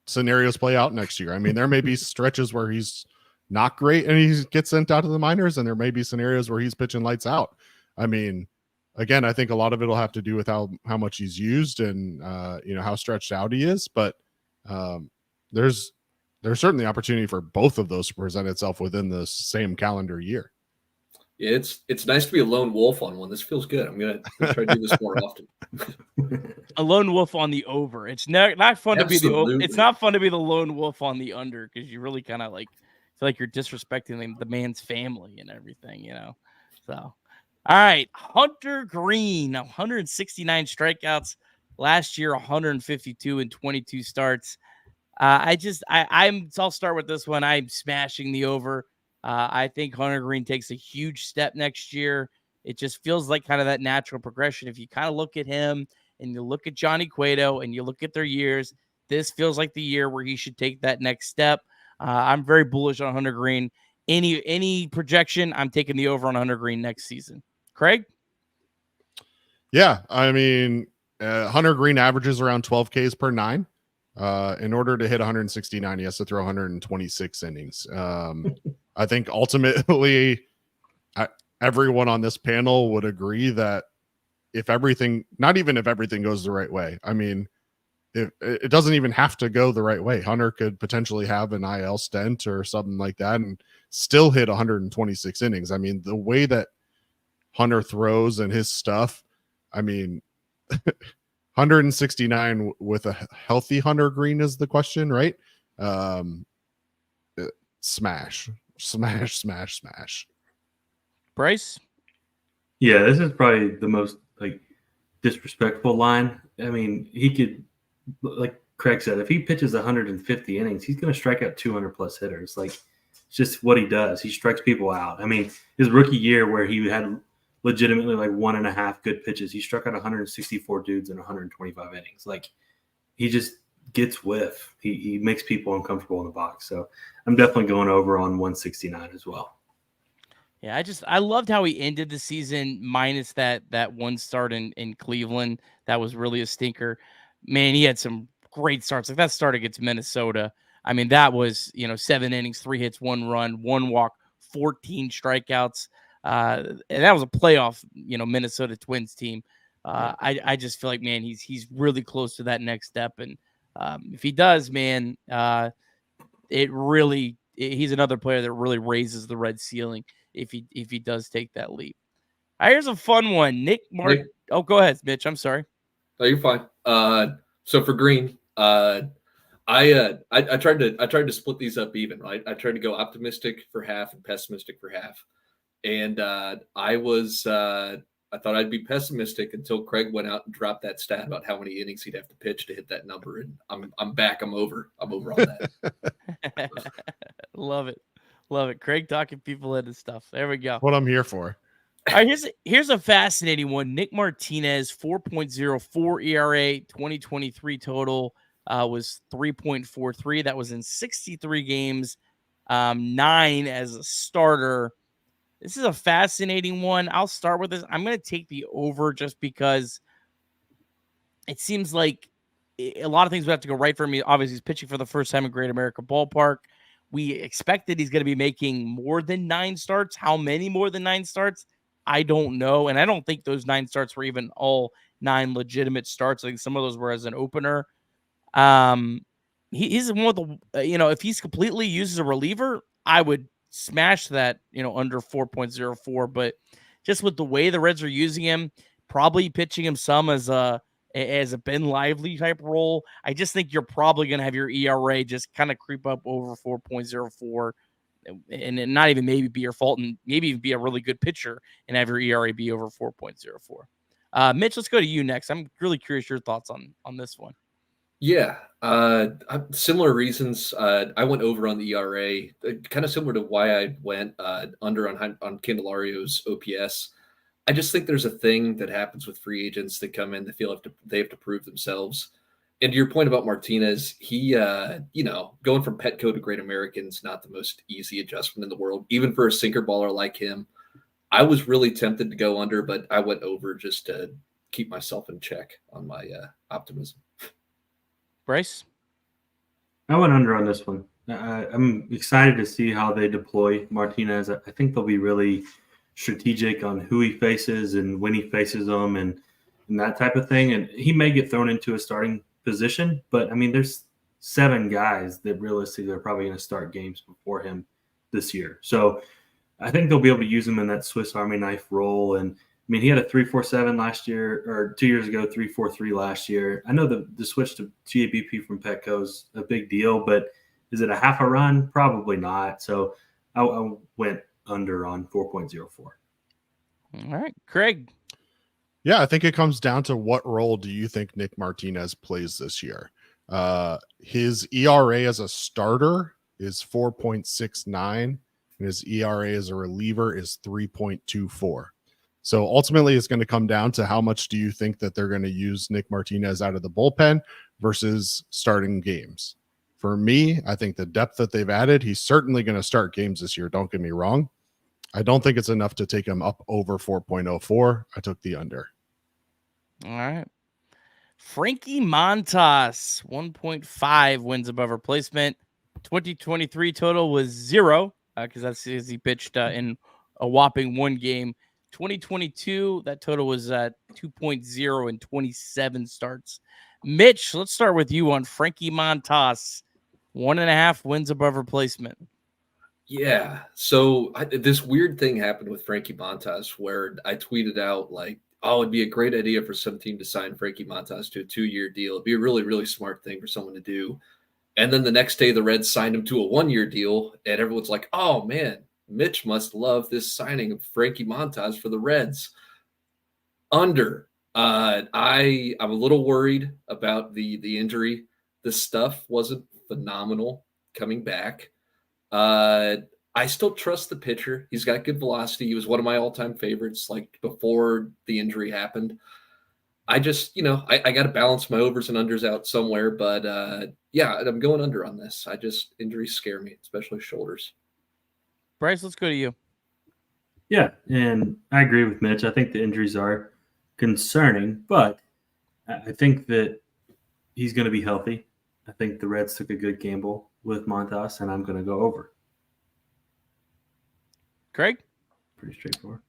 scenarios play out next year. I mean, there may be stretches where he's not great and he gets sent out to the minors, and there may be scenarios where he's pitching lights out. I mean, again, I think a lot of it will have to do with how much he's used and how stretched out he is. But there's certainly opportunity for both of those to present itself within the same calendar year. Yeah, it's nice to be a lone wolf on one. This feels good. I'm gonna try to do this more often. A lone wolf on the over. It's not fun to be the over. It's not fun to be the lone wolf on the under, because you really kind of feel like you're disrespecting the man's family and everything, So. All right, Hunter Greene, 169 strikeouts last year, 152 in 22 starts. I'll start with this one. I'm smashing the over. I think Hunter Greene takes a huge step next year. It just feels like kind of that natural progression. If you kind of look at him and you look at Johnny Cueto and you look at their years, this feels like the year where he should take that next step. I'm very bullish on Hunter Greene. any projection, I'm taking the over on Hunter Greene next season. Craig? Yeah, I mean, Hunter Greene averages around 12 Ks per 9. In order to hit 169, he has to throw 126 innings. I think ultimately, everyone on this panel would agree that if everything, not even if everything goes the right way, I mean, it doesn't even have to go the right way. Hunter could potentially have an IL stent or something like that and still hit 126 innings. I mean, the way that Hunter throws and his stuff, I mean, 169 with a healthy Hunter Greene is the question, right? Smash. Bryce? Yeah, this is probably the most like disrespectful line. I mean, he could, like Craig said, if he pitches 150 innings, he's going to strike out 200 plus hitters. Like, it's just what he does. He strikes people out. I mean, his rookie year where he had legitimately like 1.5 good pitches, he struck out 164 dudes in 125 innings. Like, he just gets whiff. He makes people uncomfortable in the box. So I'm definitely going over on 169 as well. Yeah, I loved how he ended the season minus that one start in Cleveland. That was really a stinker. Man, he had some great starts. Like that start against Minnesota. I mean, that was, 7 innings, 3 hits, 1 run, 1 walk, 14 strikeouts. And that was a playoff, Minnesota Twins team. I just feel like, man, he's really close to that next step. And if he does, man, he's another player that really raises the Red ceiling if he does take that leap. All right, here's a fun one. Nick Martin. Oh, go ahead, Mitch. I'm sorry. No, you're fine. So for Greene, I tried to split these up even, right? I tried to go optimistic for half and pessimistic for half. And I thought I'd be pessimistic until Craig went out and dropped that stat about how many innings he'd have to pitch to hit that number. And I'm back. I'm over on that. Love it. Craig talking people into stuff. There we go. What I'm here for. All right, here's a fascinating one. Nick Martinez, 4.04 ERA, 2023 total was 3.43. That was in 63 games, 9 as a starter. This is a fascinating one. I'll start with this. I'm going to take the over just because it seems like a lot of things would have to go right for me. Obviously, he's pitching for the first time in Great America Ballpark. We expected he's going to be making more than 9 starts. How many more than 9 starts? I don't know. And I don't think those 9 starts were even all 9 legitimate starts. I think some of those were as an opener. He's one of the, if he's completely used as a reliever, I would smash that, under 4.04. But just with the way the Reds are using him, probably pitching him some as a Ben Lively type role, I just think you're probably going to have your ERA just kind of creep up over 4.04 and not even maybe be your fault and maybe even be a really good pitcher and have your ERA be over 4.04. Mitch, let's go to you next. I'm really curious your thoughts on this one. Yeah, similar reasons. I went over on the ERA, kind of similar to why I went under on Candelario's OPS. I just think there's a thing that happens with free agents that come in, they have to prove themselves. And to your point about Martinez, he, going from Petco to Great American is not the most easy adjustment in the world, even for a sinker baller like him. I was really tempted to go under, but I went over just to keep myself in check on my optimism. Bryce? I went under on this one. I'm excited to see how they deploy Martinez. I think they'll be really strategic on who he faces and when he faces them and that type of thing. And he may get thrown into a starting position, but I mean, there's 7 guys that realistically are probably going to start games before him this year. So I think they'll be able to use him in that Swiss Army knife role. And I mean, he had a 3.47 last year, or 2 years ago, 3.43 last year. I know the switch to GABP from Petco is a big deal, but is it a half a run? Probably not. So I went under on 4.04. All right, Craig. Yeah, I think it comes down to what role do you think Nick Martinez plays this year? His ERA as a starter is 4.69, and his ERA as a reliever is 3.24. So ultimately, it's going to come down to how much do you think that they're going to use Nick Martinez out of the bullpen versus starting games. For me, I think the depth that they've added, he's certainly going to start games this year. Don't get me wrong. I don't think it's enough to take him up over 4.04. I took the under. All right. Frankie Montas, 1.5 wins above replacement. 2023 total was 0 because that's as he pitched in a whopping 1 game. 2022, that total was 2.0 in 27 starts. Mitch, let's start with you on Frankie Montas. 1.5 wins above replacement. Yeah. So this weird thing happened with Frankie Montas where I tweeted out like, oh, it'd be a great idea for some team to sign Frankie Montas to a 2-year deal. It'd be a really, really smart thing for someone to do. And then the next day, the Reds signed him to a 1-year deal, and everyone's like, oh, man, Mitch must love this signing of Frankie Montas for the Reds. Under. I'm a little worried about the injury. The stuff wasn't phenomenal coming back. I still trust the pitcher. He's got good velocity. He was one of my all-time favorites, like before the injury happened. I just, I got to balance my overs and unders out somewhere, but yeah, I'm going under on this. Injuries scare me, especially shoulders. Bryce, let's go to you. Yeah, and I agree with Mitch. I think the injuries are concerning, but I think that he's going to be healthy. I think the Reds took a good gamble with Montas, and I'm going to go over. Craig? Pretty straightforward.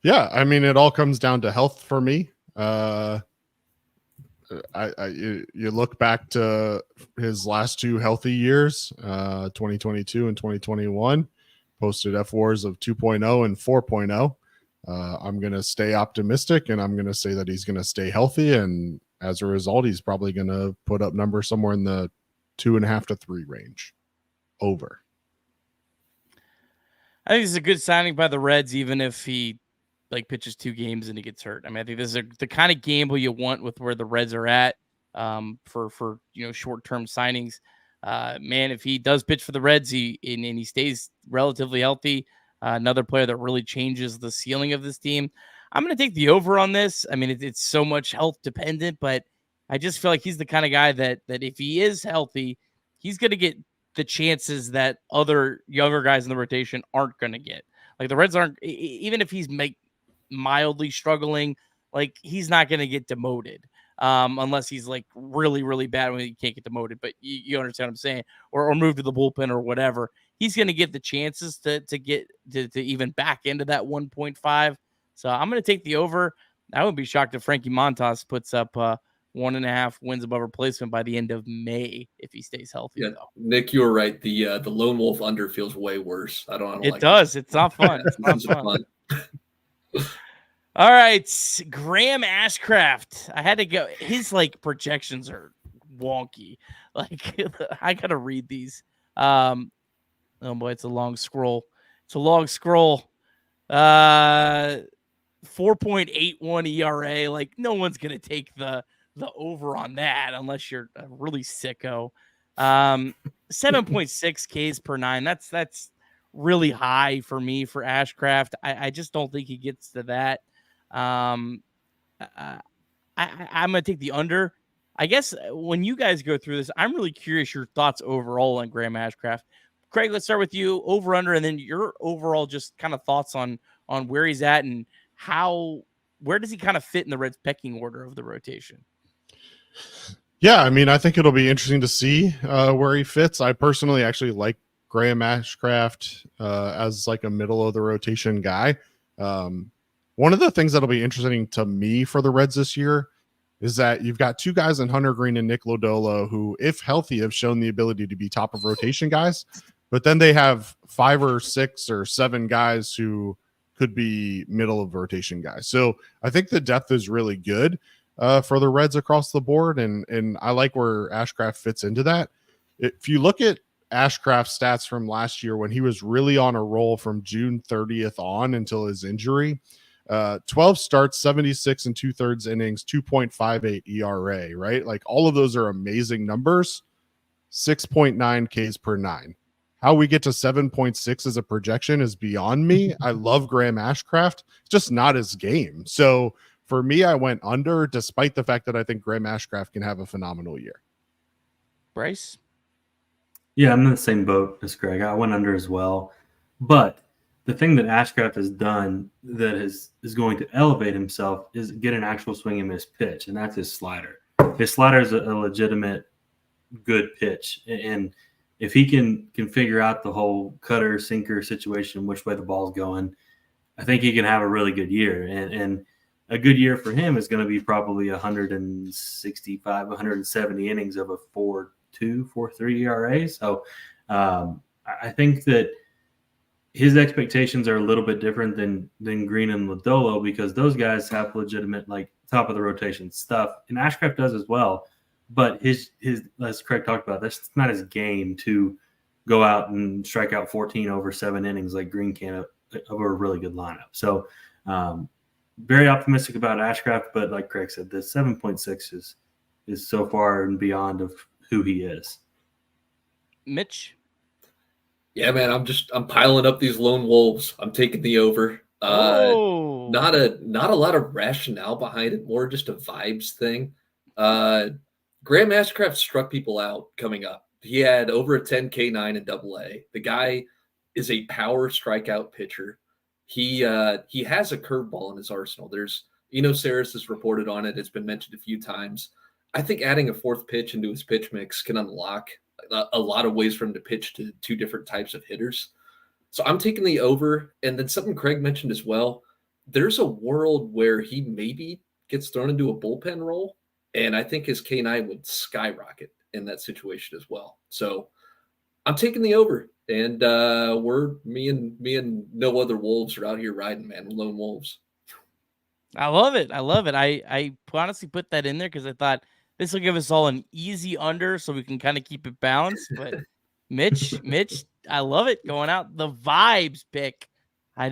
Yeah, I mean, it all comes down to health for me. You look back to his last 2 healthy years, 2022 and 2021, posted FWARs of 2.0 and 4.0. I'm going to stay optimistic, and I'm going to say that he's going to stay healthy, and as a result, he's probably going to put up numbers somewhere in the 2.5 to 3 range. Over. I think it's a good signing by the Reds, even if he pitches 2 games and he gets hurt. I mean, I think this is the kind of gamble you want with where the Reds are at for short-term signings. Man, if he does pitch for the Reds, and he stays relatively healthy, another player that really changes the ceiling of this team. I'm going to take the over on this. I mean, it's so much health dependent, but I just feel like he's the kind of guy that if he is healthy, he's going to get the chances that other younger guys in the rotation aren't going to get. Like the Reds aren't, even if he's mildly struggling, like he's not going to get demoted unless he's like really, really bad when he can't get demoted. But you understand what I'm saying, or move to the bullpen or whatever. He's going to get the chances to get to even back into that 1.5. So I'm going to take the over. I would be shocked if Frankie Montas puts up 1.5 wins above replacement by the end of May if he stays healthy. Yeah, though. Nick, you were right. The lone wolf under feels way worse. I don't it like does. it. It's not fun. It's not fun. All right, Graham Ashcraft. I had to go. His projections are wonky. I gotta read these. Oh boy, it's a long scroll. 4.81 ERA. No one's gonna take the over on that unless you're a really sicko. 7.6 Ks per 9. That's really high for me for Ashcraft. I just don't think he gets to that. I'm gonna take the under. I guess when you guys go through this, I'm really curious your thoughts overall on Graham Ashcraft. Craig, let's start with you, over under, and then your overall just kind of thoughts on where he's at and where does he kind of fit in the Reds pecking order of the rotation. Yeah, I mean, I think it'll be interesting to see where he fits. I personally actually like Graham Ashcraft as a middle of the rotation guy. One of the things that'll be interesting to me for the Reds this year is that you've got 2 guys in Hunter Greene and Nick Lodolo who, if healthy, have shown the ability to be top of rotation guys, but then they have 5 or 6 or 7 guys who could be middle of rotation guys. So I think the depth is really good for the Reds across the board, and I like where Ashcraft fits into that. If you look at Ashcraft's stats from last year when he was really on a roll from June 30th on until his injury, 12 starts, 76 and 2/3 innings, 2.58 ERA, right? All of those are amazing numbers. 6.9 Ks per 9. How we get to 7.6 as a projection is beyond me. I love Graham Ashcraft. It's just not his game. So for me, I went under, despite the fact that I think Graham Ashcraft can have a phenomenal year. Bryce? Yeah, I'm in the same boat as Greg. I went under as well. But the thing that Ashcraft has done that is going to elevate himself is get an actual swing and miss pitch, and that's his slider. His slider is a legitimate good pitch, and if he can figure out the whole cutter sinker situation, which way the ball's going, I think he can have a really good year. And a good year for him is going to be probably 165, 170 innings of a 4.2, 4.3 ERA. So I think that his expectations are a little bit different than Greene and Lodolo, because those guys have legitimate, like, top of the rotation stuff, and Ashcraft does as well. But his as Craig talked about, that's not his game to go out and strike out 14 over 7 innings like Greene can over a really good lineup. So very optimistic about Ashcraft, but like Craig said, the 7.6 is so far and beyond of who he is. Mitch? Yeah, man, I'm piling up these lone wolves. I'm taking the over. Not a lot of rationale behind it, more just a vibes thing. Graham Ashcraft struck people out coming up. He had over a 10 K9 in AA. The guy is a power strikeout pitcher. He has a curveball in his arsenal. There's Saris has reported on it. It's been mentioned a few times. I think adding a fourth pitch into his pitch mix can unlock a lot of ways for him to pitch to two different types of hitters. So I'm taking the over. And then something Craig mentioned as well, there's a world where he maybe gets thrown into a bullpen role, and I think his K9 would skyrocket in that situation as well. So I'm taking the over, and me and no other wolves are out here riding, man. We're lone wolves. I love it. I honestly put that in there because I thought this will give us all an easy under so we can kind of keep it balanced. But Mitch, I love it. Going out the vibes pick. I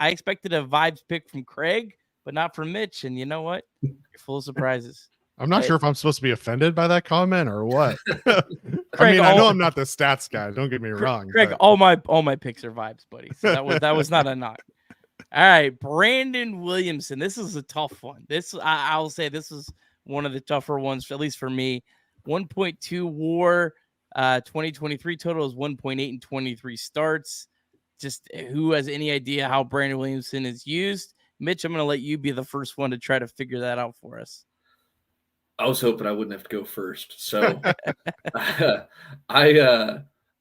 expected a vibes pick from Craig, but not from Mitch. And you know what? You're full of surprises. I'm not sure if I'm supposed to be offended by that comment or what. Craig, I know I'm not the stats guy. Don't get me wrong. Craig, but... all my picks are vibes, buddy. So that was not a knock. All right, Brandon Williamson. This is a tough one. I'll say this is one of the tougher ones, at least for me. 1.2 WAR. 2023 total is 1.8 and 23 starts. Just who has any idea how Brandon Williamson is used? Mitch, I'm going to let you be the first one to try to figure that out for us. I was hoping I wouldn't have to go first. So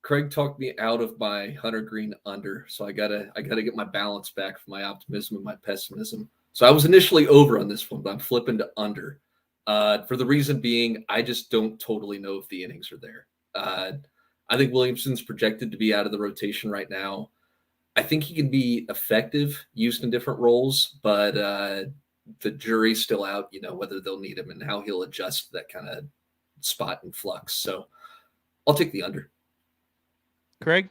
Craig talked me out of my Hunter Greene under. So I gotta get my balance back from my optimism and my pessimism. So I was initially over on this one, but I'm flipping to under. For the reason being, I just don't totally know if the innings are there. I think Williamson's projected to be out of the rotation right now. I think he can be effective, used in different roles, but the jury's still out, whether they'll need him and how he'll adjust to that kind of spot and flux. So I'll take the under. Craig?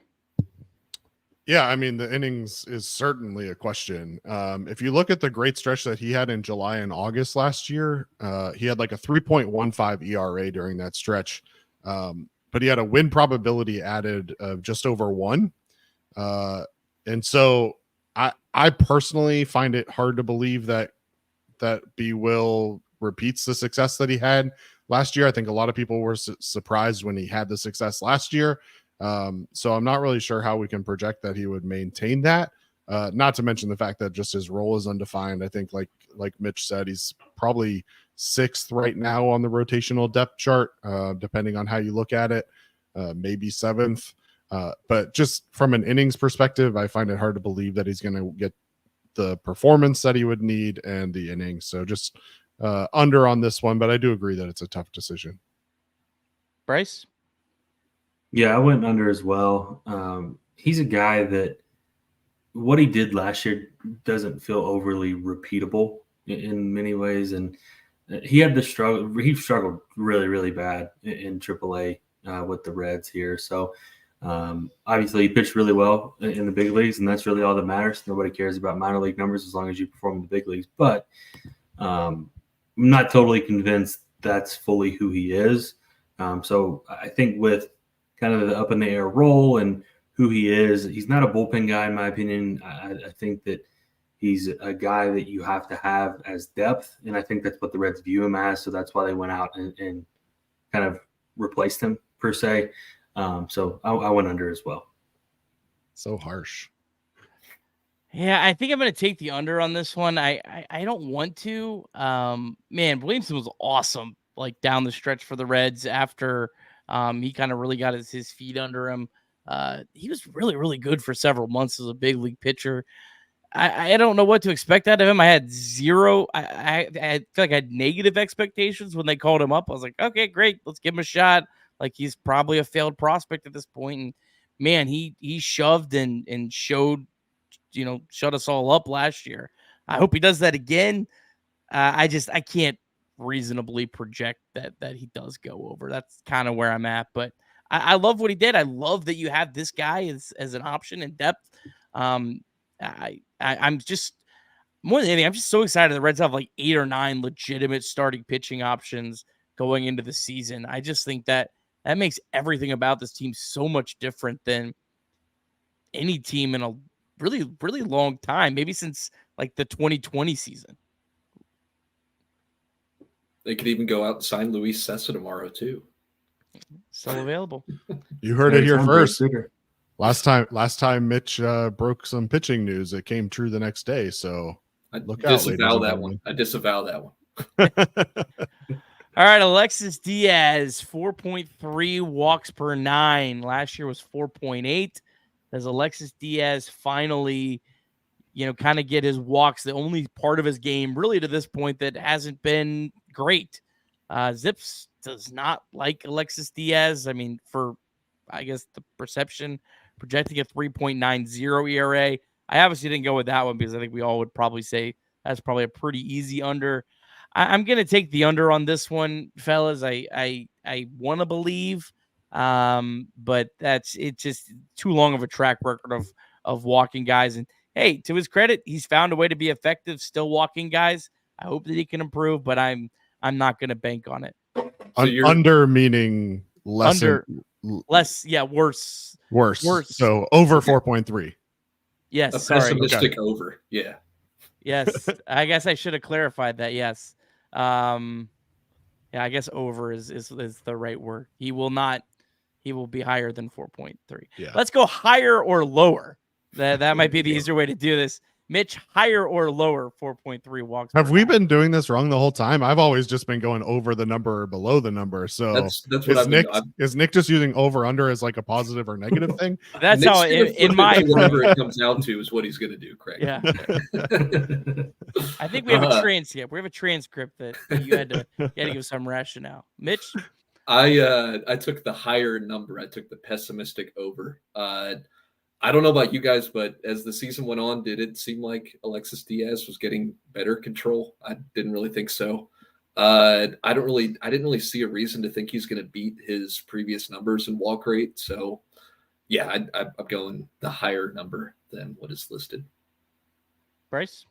Yeah, I mean, the innings is certainly a question. If you look at the great stretch that he had in July and August last year, he had like a 3.15 ERA during that stretch. But he had a win probability added of just over 1. And so I personally find it hard to believe that B. Will repeats the success that he had last year. I think a lot of people were surprised when he had the success last year. So I'm not really sure how we can project that he would maintain that. Not to mention the fact that just his role is undefined. I think like Mitch said, he's probably 6th right now on the rotational depth chart, depending on how you look at it, maybe 7th. But just from an innings perspective, I find it hard to believe that he's going to get the performance that he would need and the innings. So just under on this one, but I do agree that it's a tough decision. Bryce? Yeah, I went under as well. He's a guy that what he did last year doesn't feel overly repeatable in many ways. And he had the struggle. He struggled really, really bad in AAA with the Reds here. So obviously he pitched really well in the big leagues, and that's really all that matters. Nobody cares about minor league numbers as long as you perform in the big leagues. But I'm not totally convinced that's fully who he is. So I think with kind of the up in the air role and who he is, he's not a bullpen guy, in my opinion. I think that he's a guy that you have to have as depth, and I think that's what the Reds view him as. So that's why they went out and kind of replaced him per se. So I went under as well. So harsh. Yeah, I think I'm going to take the under on this one. I don't want to. Man, Williamson was awesome, like down the stretch for the Reds after he kind of really got his feet under him. He was really, really good for several months as a big league pitcher. I don't know what to expect out of him. I had zero. I feel like I had negative expectations when they called him up. I was like, okay, great, let's give him a shot. Like he's probably a failed prospect at this point. And man, he shoved and showed, shut us all up last year. I hope he does that again. I can't reasonably project that he does go over. That's kind of where I'm at. But I love what he did. I love that you have this guy as an option in depth. I'm just more than anything, I'm just so excited the Reds have like 8 or 9 legitimate starting pitching options going into the season. I just think that makes everything about this team so much different than any team in a really, really long time, maybe since like the 2020 season. They could even go out and sign Luis Sessa tomorrow too. Still available. You heard it here first. Bigger. Last time Mitch broke some pitching news, it came true the next day. So look out. Disavow that one. I disavow that one. All right, Alexis Diaz, 4.3 walks per 9. Last year was 4.8. As Alexis Diaz finally, kind of get his walks, the only part of his game really to this point that hasn't been great. Zips does not like Alexis Diaz. I mean, for, I guess, the perception, projecting a 3.90 ERA. I obviously didn't go with that one because I think we all would probably say that's probably a pretty easy under. I'm going to take the under on this one, fellas. I want to believe, but it's just too long of a track record of walking guys. And hey, to his credit, he's found a way to be effective still walking guys. I hope that he can improve, but I'm not going to bank on it. So under meaning less. Less, yeah, worse. So over 4.3. Yes, a sorry. pessimistic over. Yeah. Yes, I guess I should have clarified that. Yes. Yeah, I guess over is the right word. He will be higher than 4.3. Yeah. Let's go higher or lower. That might be the easier way to do this. Mitch, higher or lower 4.3 walks. Have we been doing this wrong the whole time? I've always just been going over the number or below the number. So that's what is Nick just using over under as like a positive or negative thing? That's Nick's how in my whatever it comes out to is what he's going to do, Craig. Yeah. I think we have a transcript. We have a transcript that you had to give some rationale. Mitch, I took the higher number. I took the pessimistic over. I don't know about you guys, but as the season went on, did it seem like Alexis Diaz was getting better control? I didn't really think so. I didn't really see a reason to think he's going to beat his previous numbers in walk rate. So, yeah, I'm going the higher number than what is listed. Bryce?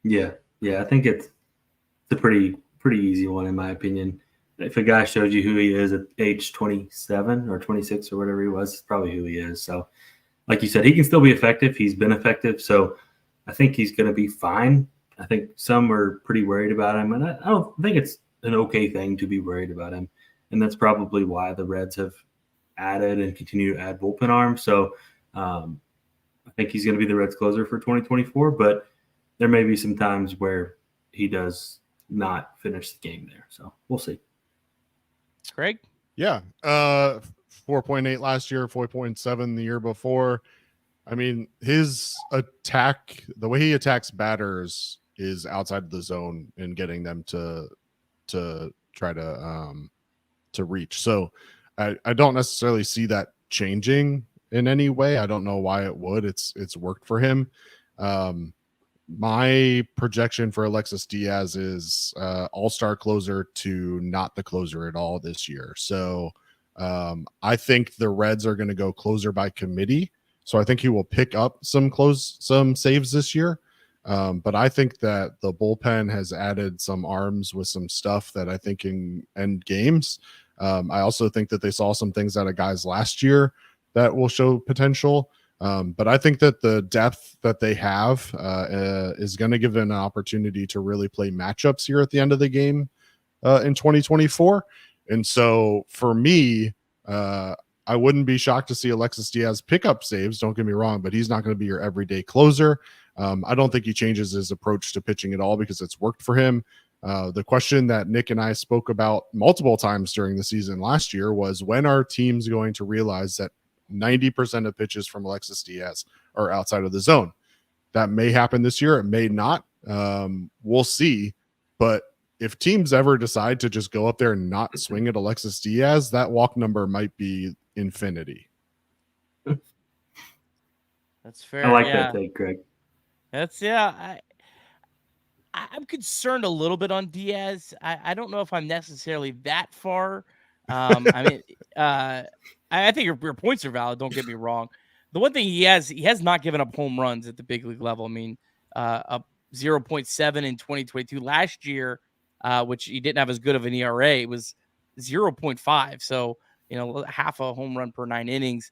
Yeah, I think it's a pretty easy one in my opinion. If a guy showed you who he is at age 27 or 26 or whatever he was, it's probably who he is. So, like you said, he can still be effective. He's been effective. So I think he's going to be fine. I think some are pretty worried about him. And I don't think it's an okay thing to be worried about him. And that's probably why the Reds have added and continue to add bullpen arms. So I think he's going to be the Reds closer for 2024. But there may be some times where he does not finish the game there. So we'll see. Craig? Yeah. 4.8 last year, 4.7 the year before. I mean, his attack, the way he attacks batters is outside the zone and getting them to try to reach. So I don't necessarily see that changing in any way. I don't know why it would. It's worked for him. My projection for Alexis Diaz is all-star closer to not the closer at all this year. So I think the Reds are going to go closer by committee. So I think he will pick up some saves this year. But I think that the bullpen has added some arms with some stuff that I think can end games. I also think that they saw some things out of guys last year that will show potential. But I think that the depth that they have is going to give them an opportunity to really play matchups here at the end of the game in 2024. And so for me, I wouldn't be shocked to see Alexis Diaz pick up saves. Don't get me wrong, but he's not going to be your everyday closer. I don't think he changes his approach to pitching at all because it's worked for him. The question that Nick and I spoke about multiple times during the season last year was, when are teams going to realize that 90% of pitches from Alexis Diaz are outside of the zone? That may happen this year. It may not. We'll see. But if teams ever decide to just go up there and not swing at Alexis Diaz, that walk number might be infinity. That's fair. I like that take, Greg. I'm concerned a little bit on Diaz. I don't know if I'm necessarily that far. I think your points are valid. Don't get me wrong. The one thing he has not given up home runs at the big league level. I mean, up 0.7 in 2022. Last year, which he didn't have as good of an ERA, it was 0.5. So, half a home run per 9 innings.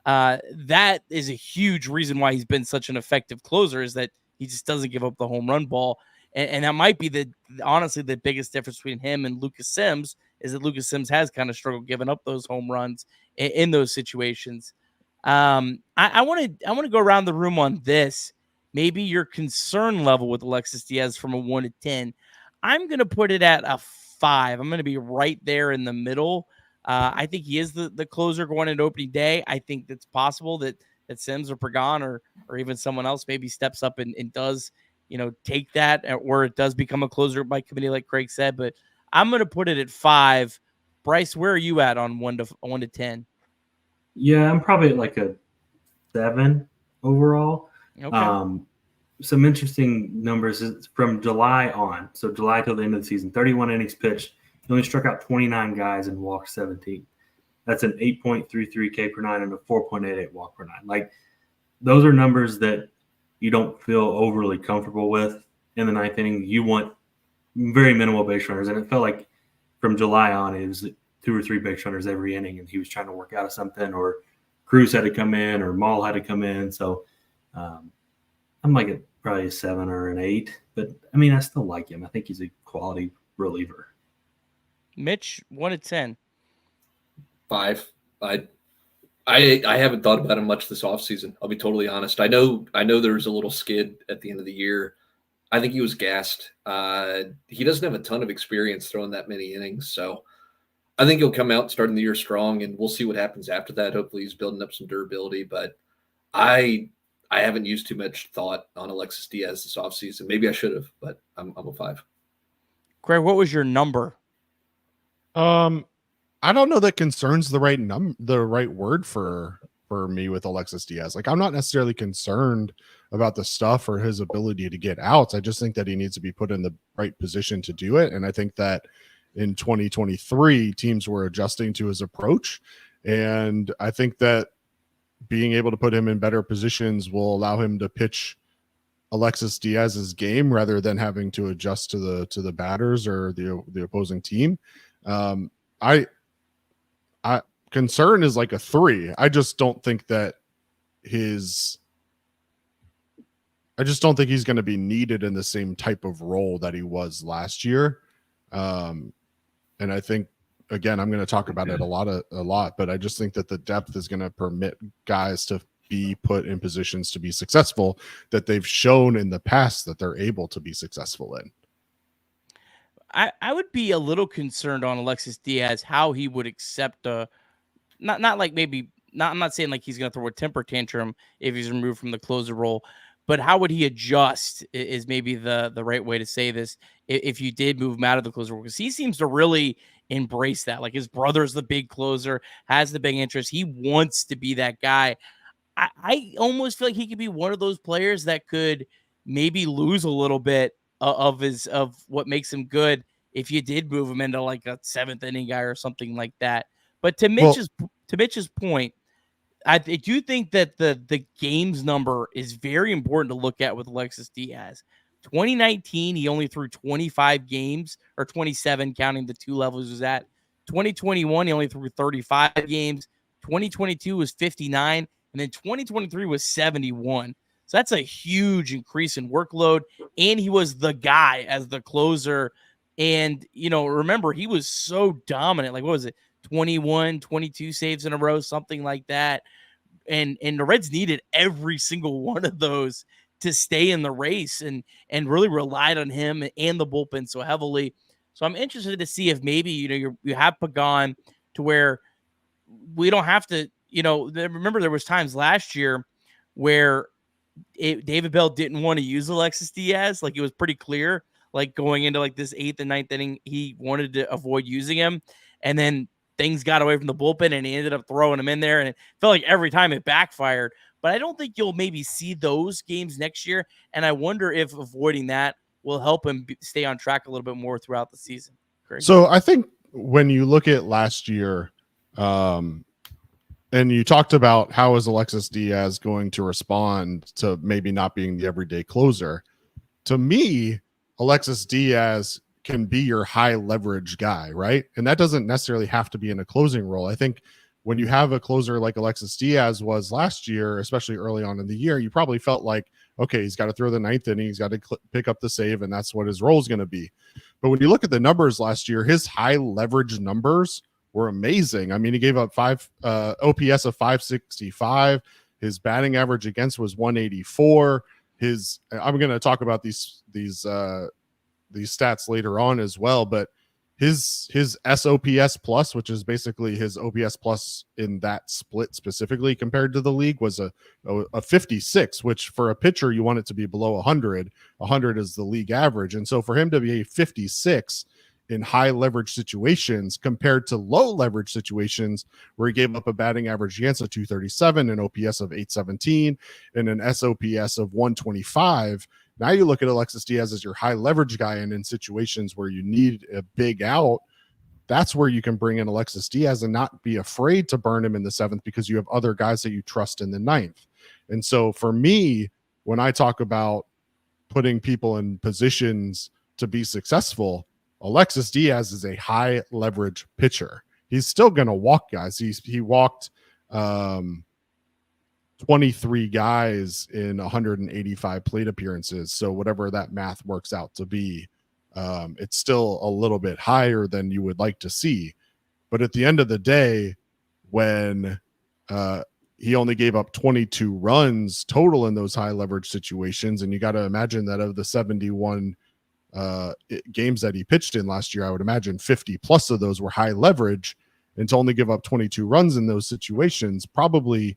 That is a huge reason why he's been such an effective closer, is that he just doesn't give up the home run ball. And that might be honestly the biggest difference between him and Lucas Sims, is that Lucas Sims has kind of struggled giving up those home runs in those situations. I want to go around the room on this. Maybe your concern level with Alexis Diaz from a 1 to 10. I'm going to put it at a 5. I'm going to be right there in the middle. I think he is the closer going into opening day. I think it's possible that Sims or Pagan or even someone else maybe steps up and does, take that, or it does become a closer by committee, like Craig said. But I'm going to put it at 5. Bryce, where are you at on 1 to 10? Yeah, I'm probably at like a 7 overall. Okay. Some interesting numbers from July on. So July till the end of the season, 31 innings pitched. He only struck out 29 guys and walked 17. That's an 8.33 K per 9 and a 4.88 walk per 9. Like, those are numbers that you don't feel overly comfortable with in the 9th inning. You want very minimal base runners, and it felt like from July on, it was 2 or 3 base runners every inning, and he was trying to work out of something, or Cruz had to come in, or Moll had to come in. So I'm like probably a 7 or an 8, but I mean, I still like him. I think he's a quality reliever. Mitch, 1 to 10. 5. I haven't thought about him much this offseason. I'll be totally honest. I know there was a little skid at the end of the year. I think he was gassed. He doesn't have a ton of experience throwing that many innings, so I think he'll come out starting the year strong, and we'll see what happens after that. Hopefully he's building up some durability, but I haven't used too much thought on Alexis Diaz this offseason. Maybe I should have, but I'm a 5. Craig, what was your number? I don't know that concern's the right word for me with Alexis Diaz. Like, I'm not necessarily concerned about the stuff or his ability to get outs. I just think that he needs to be put in the right position to do it. And I think that in 2023, teams were adjusting to his approach. And I think that being able to put him in better positions will allow him to pitch Alexis Diaz's game rather than having to adjust to the batters or the opposing team. I concern is like a 3. I just don't think he's going to be needed in the same type of role that he was last year. And I think, again, I'm going to talk about it a lot, but I just think that the depth is going to permit guys to be put in positions to be successful that they've shown in the past that they're able to be successful in. I would be a little concerned on Alexis Diaz, how he would accept not like maybe not. I'm not saying like he's going to throw a temper tantrum if he's removed from the closer role, but how would he adjust is maybe the right way to say this. If you did move him out of the closer role, because he seems to really embrace that. Like, his brother's the big closer, has the big interest. He wants to be that guy. I almost feel like he could be one of those players that could maybe lose a little bit of what makes him good if you did move him into like a 7th inning guy or something like that. But to Mitch's point, I do think that the games number is very important to look at with Alexis Diaz. 2019, he only threw 25 games, or 27, counting the 2 levels he was at. 2021, he only threw 35 games. 2022 was 59, and then 2023 was 71. So that's a huge increase in workload, and he was the guy as the closer. And, remember, he was so dominant. Like, what was it? 21, 22 saves in a row, something like that. And the Reds needed every single one of those to stay in the race and really relied on him and the bullpen so heavily. So I'm interested to see if maybe, you have Pagan to where we don't have to, remember there was times last year where David Bell didn't want to use Alexis Diaz. Like, it was pretty clear, like going into like this 8th and 9th inning, he wanted to avoid using him. And then things got away from the bullpen and he ended up throwing him in there. And it felt like every time it backfired. But I don't think you'll maybe see those games next year. And I wonder if avoiding that will help him stay on track a little bit more throughout the season. Craig? So I think when you look at last year, and you talked about how is Alexis Diaz going to respond to maybe not being the everyday closer. To me, Alexis Diaz can be your high leverage guy, right? And that doesn't necessarily have to be in a closing role. I think when you have a closer like Alexis Diaz was last year, especially early on in the year, you probably felt like, okay, he's got to throw the 9th inning, he's got to pick up the save, and that's what his role is going to be. But when you look at the numbers last year, his high leverage numbers were amazing. I mean, he gave up OPS of 565. His batting average against was 184. I'm going to talk about these stats later on as well, but his SOPS plus, which is basically his OPS plus in that split specifically compared to the league, was a 56, which for a pitcher, you want it to be below 100. 100 is the league average. And so for him to be a 56 in high leverage situations compared to low leverage situations where he gave up a batting average against a 237, an OPS of 817, and an SOPS of 125. Now you look at Alexis Diaz as your high leverage guy, and in situations where you need a big out, that's where you can bring in Alexis Diaz and not be afraid to burn him in the 7th because you have other guys that you trust in the 9th. And so for me, when I talk about putting people in positions to be successful, Alexis Diaz is a high leverage pitcher. He's still going to walk guys. He walked 23 guys in 185 plate appearances. So whatever that math works out to be, it's still a little bit higher than you would like to see. But at the end of the day, when he only gave up 22 runs total in those high leverage situations, and you got to imagine that of the 71 games that he pitched in last year, I would imagine 50 plus of those were high leverage, and to only give up 22 runs in those situations probably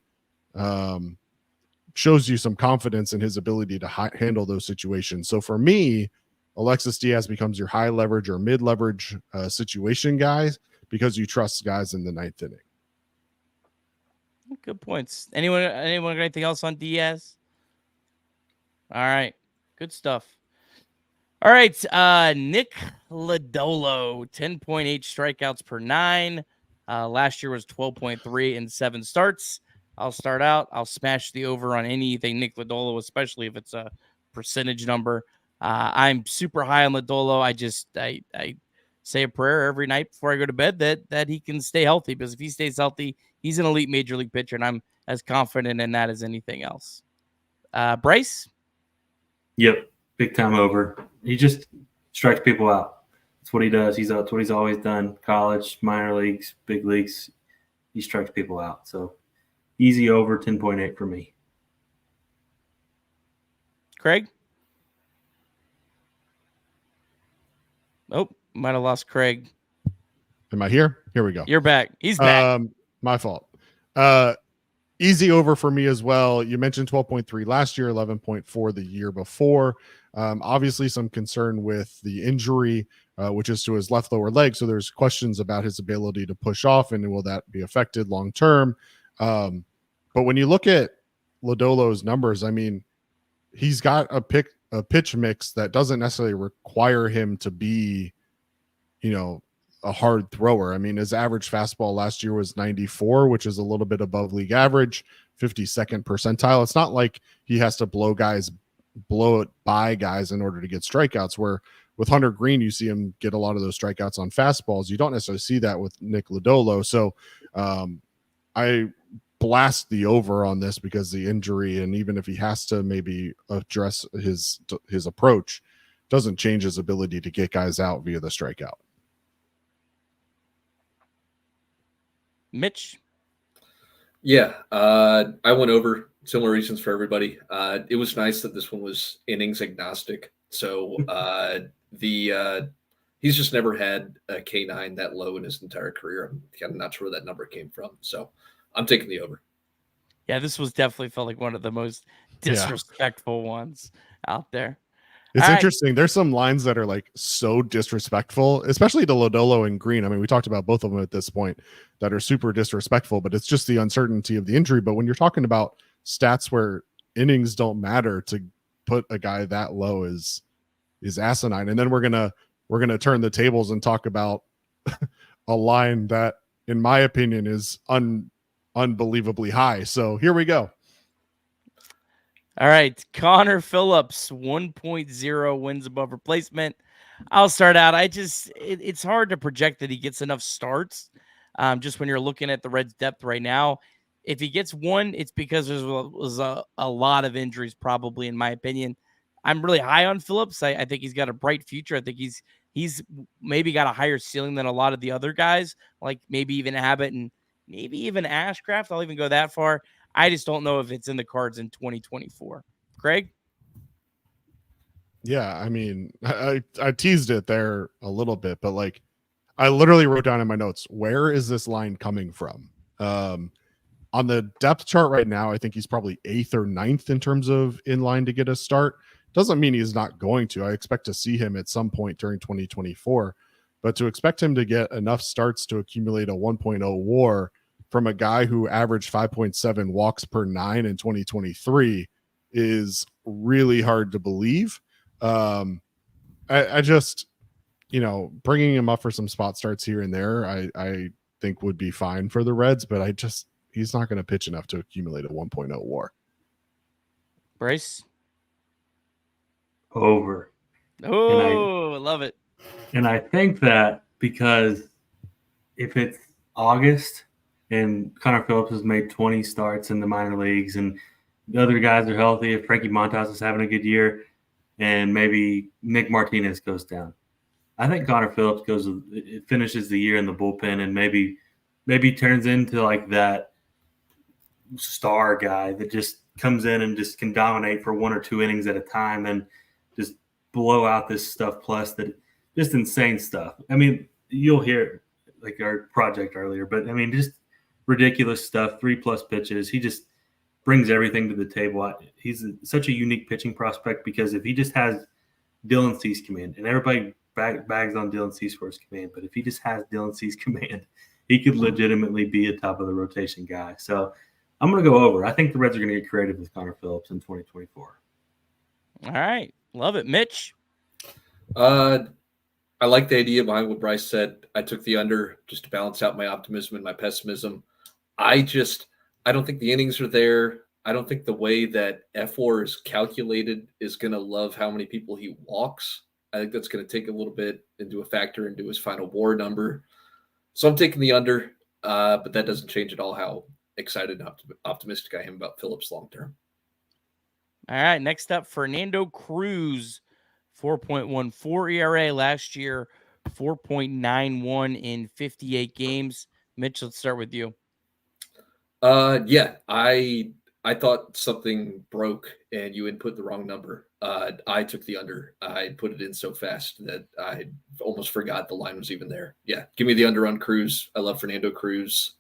shows you some confidence in his ability to handle those situations. So for me, Alexis Diaz becomes your high leverage or mid leverage situation guys because you trust guys in the 9th inning. Good points. Anyone got anything else on Diaz? All right. Good stuff. All right. Nick Lodolo, 10.8 strikeouts per 9. Last year was 12.3 in 7 starts. I'll start out. I'll smash the over on anything Nick Lodolo, especially if it's a percentage number. I'm super high on Lodolo. I say a prayer every night before I go to bed that he can stay healthy, because if he stays healthy, he's an elite major league pitcher, and I'm as confident in that as anything else. Bryce? Yep, big time over. He just strikes people out. That's what he does. That's what he's always done. College, minor leagues, big leagues. He strikes people out. So easy over, 10.8 for me. Craig? Oh, might have lost Craig. Am I here? Here we go. You're back. He's back. My fault. Easy over for me as well. You mentioned 12.3 last year, 11.4 the year before. Obviously some concern with the injury, which is to his left lower leg. So there's questions about his ability to push off, and will that be affected long term? But when you look at Lodolo's numbers, I mean, he's got a pitch mix that doesn't necessarily require him to be, a hard thrower. I mean, his average fastball last year was 94, which is a little bit above league average, 52nd percentile. It's not like he has to blow it by guys in order to get strikeouts, where with Hunter Greene, you see him get a lot of those strikeouts on fastballs. You don't necessarily see that with Nick Lodolo. So I blast the over on this because the injury, and even if he has to maybe address his approach, doesn't change his ability to get guys out via the strikeout. Mitch? Yeah, I went over similar reasons for everybody. It was nice that this one was innings agnostic. So he's just never had a K9 that low in his entire career. I'm kind of not sure where that number came from. So I'm taking the over. Yeah, this was definitely felt like one of the most disrespectful ones out there. It's All right. interesting. There's some lines that are like so disrespectful, especially to Lodolo and Greene. I mean, we talked about both of them at this point that are super disrespectful, but it's just the uncertainty of the injury. But when you're talking about stats where innings don't matter, to put a guy that low is asinine. And then we're gonna turn the tables and talk about a line that, in my opinion, is unbelievably high. So here we go. All right, Connor Phillips, 1.0 wins above replacement. I'll start out. It's hard to project that he gets enough starts. Just when you're looking at the Reds' depth right now, if he gets one, it's because there was a lot of injuries, probably, in my opinion. I'm really high on Phillips. I think he's got a bright future. I think he's maybe got a higher ceiling than a lot of the other guys, like maybe even Abbott and maybe even Ashcraft. I'll even go that far. I just don't know if it's in the cards in 2024. Craig? Yeah, I mean, I teased it there a little bit, but like I literally wrote down in my notes, where is this line coming from? On the depth chart right now, I think he's probably 8th or 9th in terms of in line to get a start. Doesn't mean he's not going to. I expect to see him at some point during 2024, but to expect him to get enough starts to accumulate a 1.0 WAR from a guy who averaged 5.7 walks per 9 in 2023 is really hard to believe. I just, bringing him up for some spot starts here and there, I think would be fine for the Reds, but he's not going to pitch enough to accumulate a 1.0 WAR. Bryce? Over. Oh, I love it. And I think that because if it's August and Connor Phillips has made 20 starts in the minor leagues and the other guys are healthy, if Frankie Montas is having a good year and maybe Nick Martinez goes down, I think Connor Phillips finishes the year in the bullpen and maybe turns into like that star guy that just comes in and just can dominate for 1 or 2 innings at a time and just blow out this stuff, plus that just insane stuff. I mean, you'll hear like our project earlier, but I mean, just ridiculous stuff, 3+ pitches. He just brings everything to the table. He's such a unique pitching prospect because if he just has Dylan Cease command, and everybody bags on Dylan Cease for his command, but if he just has Dylan Cease command, he could legitimately be a top of the rotation guy. So I'm going to go over. I think the Reds are going to get creative with Connor Phillips in 2024. All right. Love it. Mitch? I like the idea behind what Bryce said. I took the under just to balance out my optimism and my pessimism. I don't think the innings are there. I don't think the way that F4 is calculated is going to love how many people he walks. I think that's going to take a little bit into a factor into his final WAR number. So I'm taking the under, but that doesn't change at all how excited and optimistic I am about Phillips long term. All right. Next up, Fernando Cruz, 4.14 ERA last year, 4.91 in 58 games. Mitch, let's start with you. Yeah, I thought something broke and you input the wrong number. I took the under. I put it in so fast that I almost forgot the line was even there. Yeah, give me the under on Cruz. I love Fernando Cruz.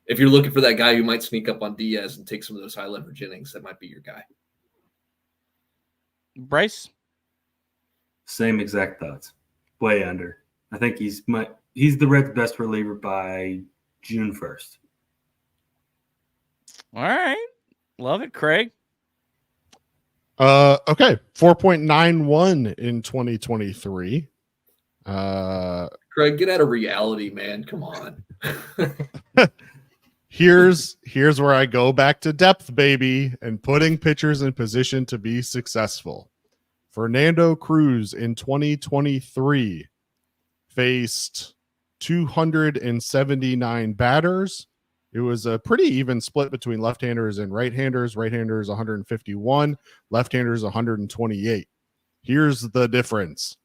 If you're looking for that guy who might sneak up on Diaz and take some of those high leverage innings, that might be your guy. Bryce? Same exact thoughts. Way under. I think he's the Reds' best reliever by June 1st. All right. Love it, Craig. Okay. 4.91 in 2023. Craig, get out of reality, man. Come on. Here's where I go back to depth, baby, and putting pitchers in position to be successful. Fernando Cruz in 2023 faced 279 batters. It was a pretty even split between left-handers and right-handers. Right-handers 151, left-handers 128. Here's the difference.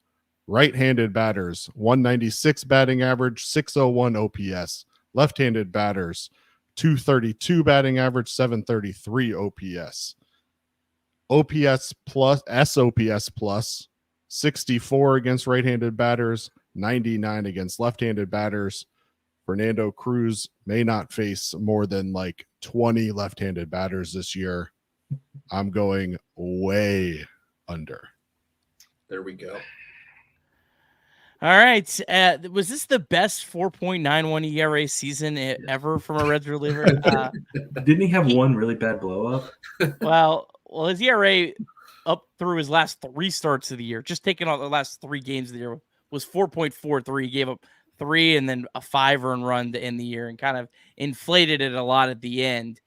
Right-handed batters 196 batting average, 601 OPS. left-handed batters, 232 batting average, 733 OPS. OPS plus, SOPS plus, 64 against right-handed batters, 99 against left-handed batters. Fernando Cruz may not face more than like 20 left-handed batters this year. I'm going way under. There we go. All right. Was this the best 4.91 ERA season ever from a Reds reliever? Didn't he have one really bad blow up? Well, his ERA up through his last 3 starts of the year, just taking all the last 3 games of the year, was 4.43. He gave up 3 and then a 5 earned run to end the year and kind of inflated it a lot at the end.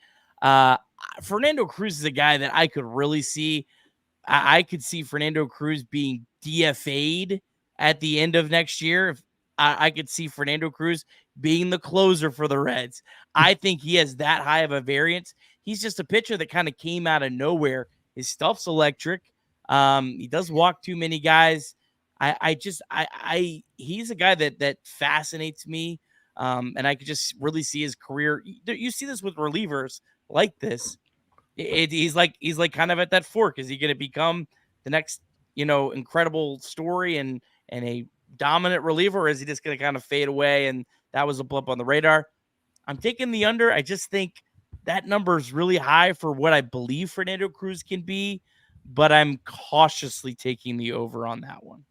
Fernando Cruz is a guy that I could really see. I could see Fernando Cruz being DFA'd at the end of next year. If I could see Fernando Cruz being the closer for the Reds. I think he has that high of a variance. He's just a pitcher that kind of came out of nowhere. His stuff's electric. He does walk too many guys. He's a guy that fascinates me. And I could just really see his career. You see this with relievers like this. He's like kind of at that fork. Is he going to become the next, incredible story and a dominant reliever, or is he just going to kind of fade away? And that was a blip on the radar. I'm taking the under. I just think that number is really high for what I believe Fernando Cruz can be, but I'm cautiously taking the over on that one.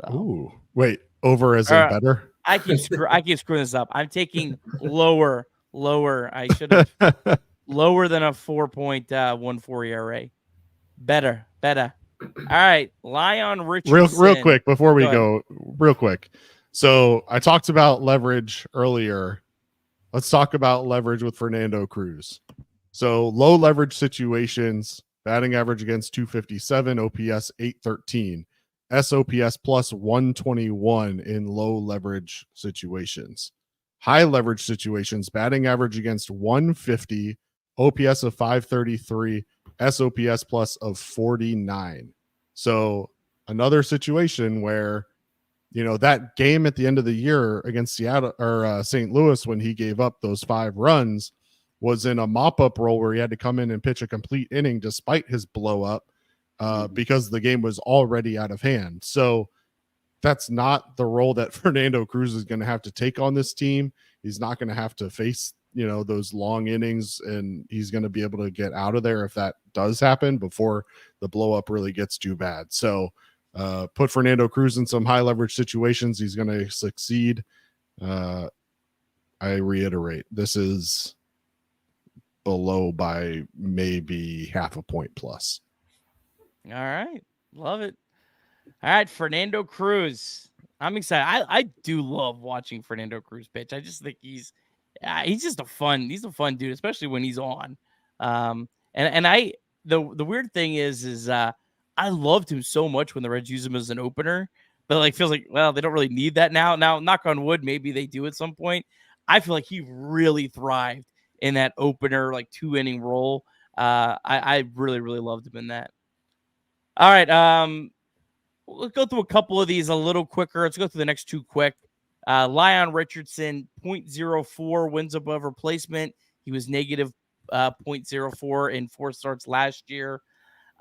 So, ooh, wait, over as in better? I keep screwing this up. I'm taking lower. I should have lower than a 4.14 ERA. Better. All right, Lyon Richardson. Real quick before we go, real quick. So I talked about leverage earlier. Let's talk about leverage with Fernando Cruz. So low leverage situations, batting average against 257, OPS 813, SOPS plus 121 in low leverage situations. High leverage situations, batting average against 150, OPS of 533, SOPS plus of 49. So another situation where, that game at the end of the year against Seattle or St. Louis, when he gave up those 5 runs, was in a mop-up role where he had to come in and pitch a complete inning despite his blow-up because the game was already out of hand. So that's not the role that Fernando Cruz is going to have to take on this team. He's not going to have to face, those long innings, and he's going to be able to get out of there if that does happen before the blow-up really gets too bad. So put Fernando Cruz in some high leverage situations. He's going to succeed. I reiterate, this is below by maybe half a point plus. All right. Love it. All right, Fernando Cruz. I'm excited. I do love watching Fernando Cruz pitch. I just think he's just a fun dude, especially when he's on. The weird thing is I loved him so much when the Reds use him as an opener, but feels like, well, they don't really need that now. Now, knock on wood, maybe they do at some point. I feel like he really thrived in that opener, 2-inning role. I really, really loved him in that. All right. Let's go through a couple of these a little quicker. Let's go through the next 2 quick. Lyon Richardson, 0.04 wins above replacement. He was negative 0.04 in 4 starts last year.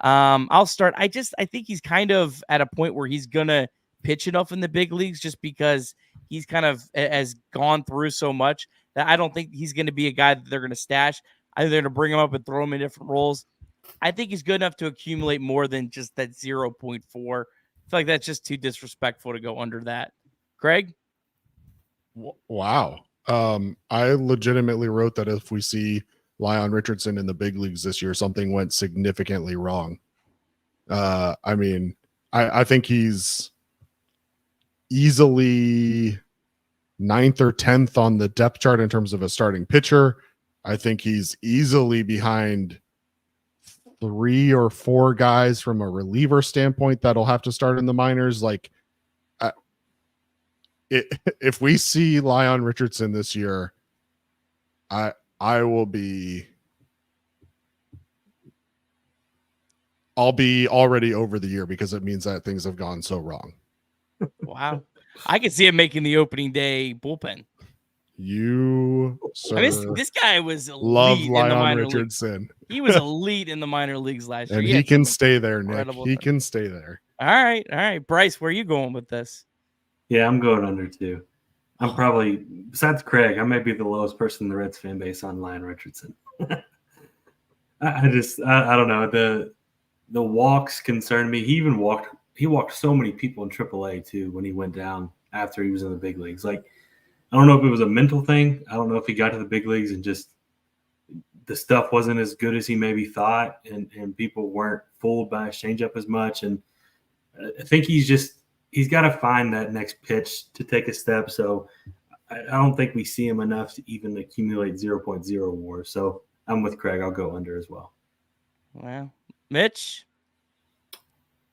I'll start. I think he's kind of at a point where he's going to pitch enough in the big leagues just because he's kind of has gone through so much that I don't think he's going to be a guy that they're going to stash. I think they're going to bring him up and throw him in different roles. I think he's good enough to accumulate more than just that 0.4. I feel like that's just too disrespectful to go under that. Craig? Wow. I legitimately wrote that if we see Lyon Richardson in the big leagues this year, something went significantly wrong. I think he's easily 9th or 10th on the depth chart in terms of a starting pitcher. I think he's easily behind 3 or 4 guys from a reliever standpoint that'll have to start in the minors. If we see Lyon Richardson this year, I'll be already over the year because it means that things have gone so wrong. Wow. I could see him making the opening day bullpen. You, I mean, sir, this guy was love elite in the Lyon minor league. Richardson. He was elite in the minor leagues last year. And He he had can some stay there, Nick. incredible He stuff. can stay there. All right. Bryce, where are you going with this? Yeah, I'm going under too. I'm probably, besides Craig, I may be the lowest person in the Reds fan base on Lyon Richardson. I don't know. The walks concern me. He walked so many people in AAA too when he went down after he was in the big leagues. Like, I don't know if it was a mental thing. I don't know if he got to the big leagues and just the stuff wasn't as good as he maybe thought, and people weren't fooled by his changeup as much. And I think he's got to find that next pitch to take a step. So I don't think we see him enough to even accumulate 0.0 WAR. So I'm with Craig. I'll go under as well. Well, Mitch?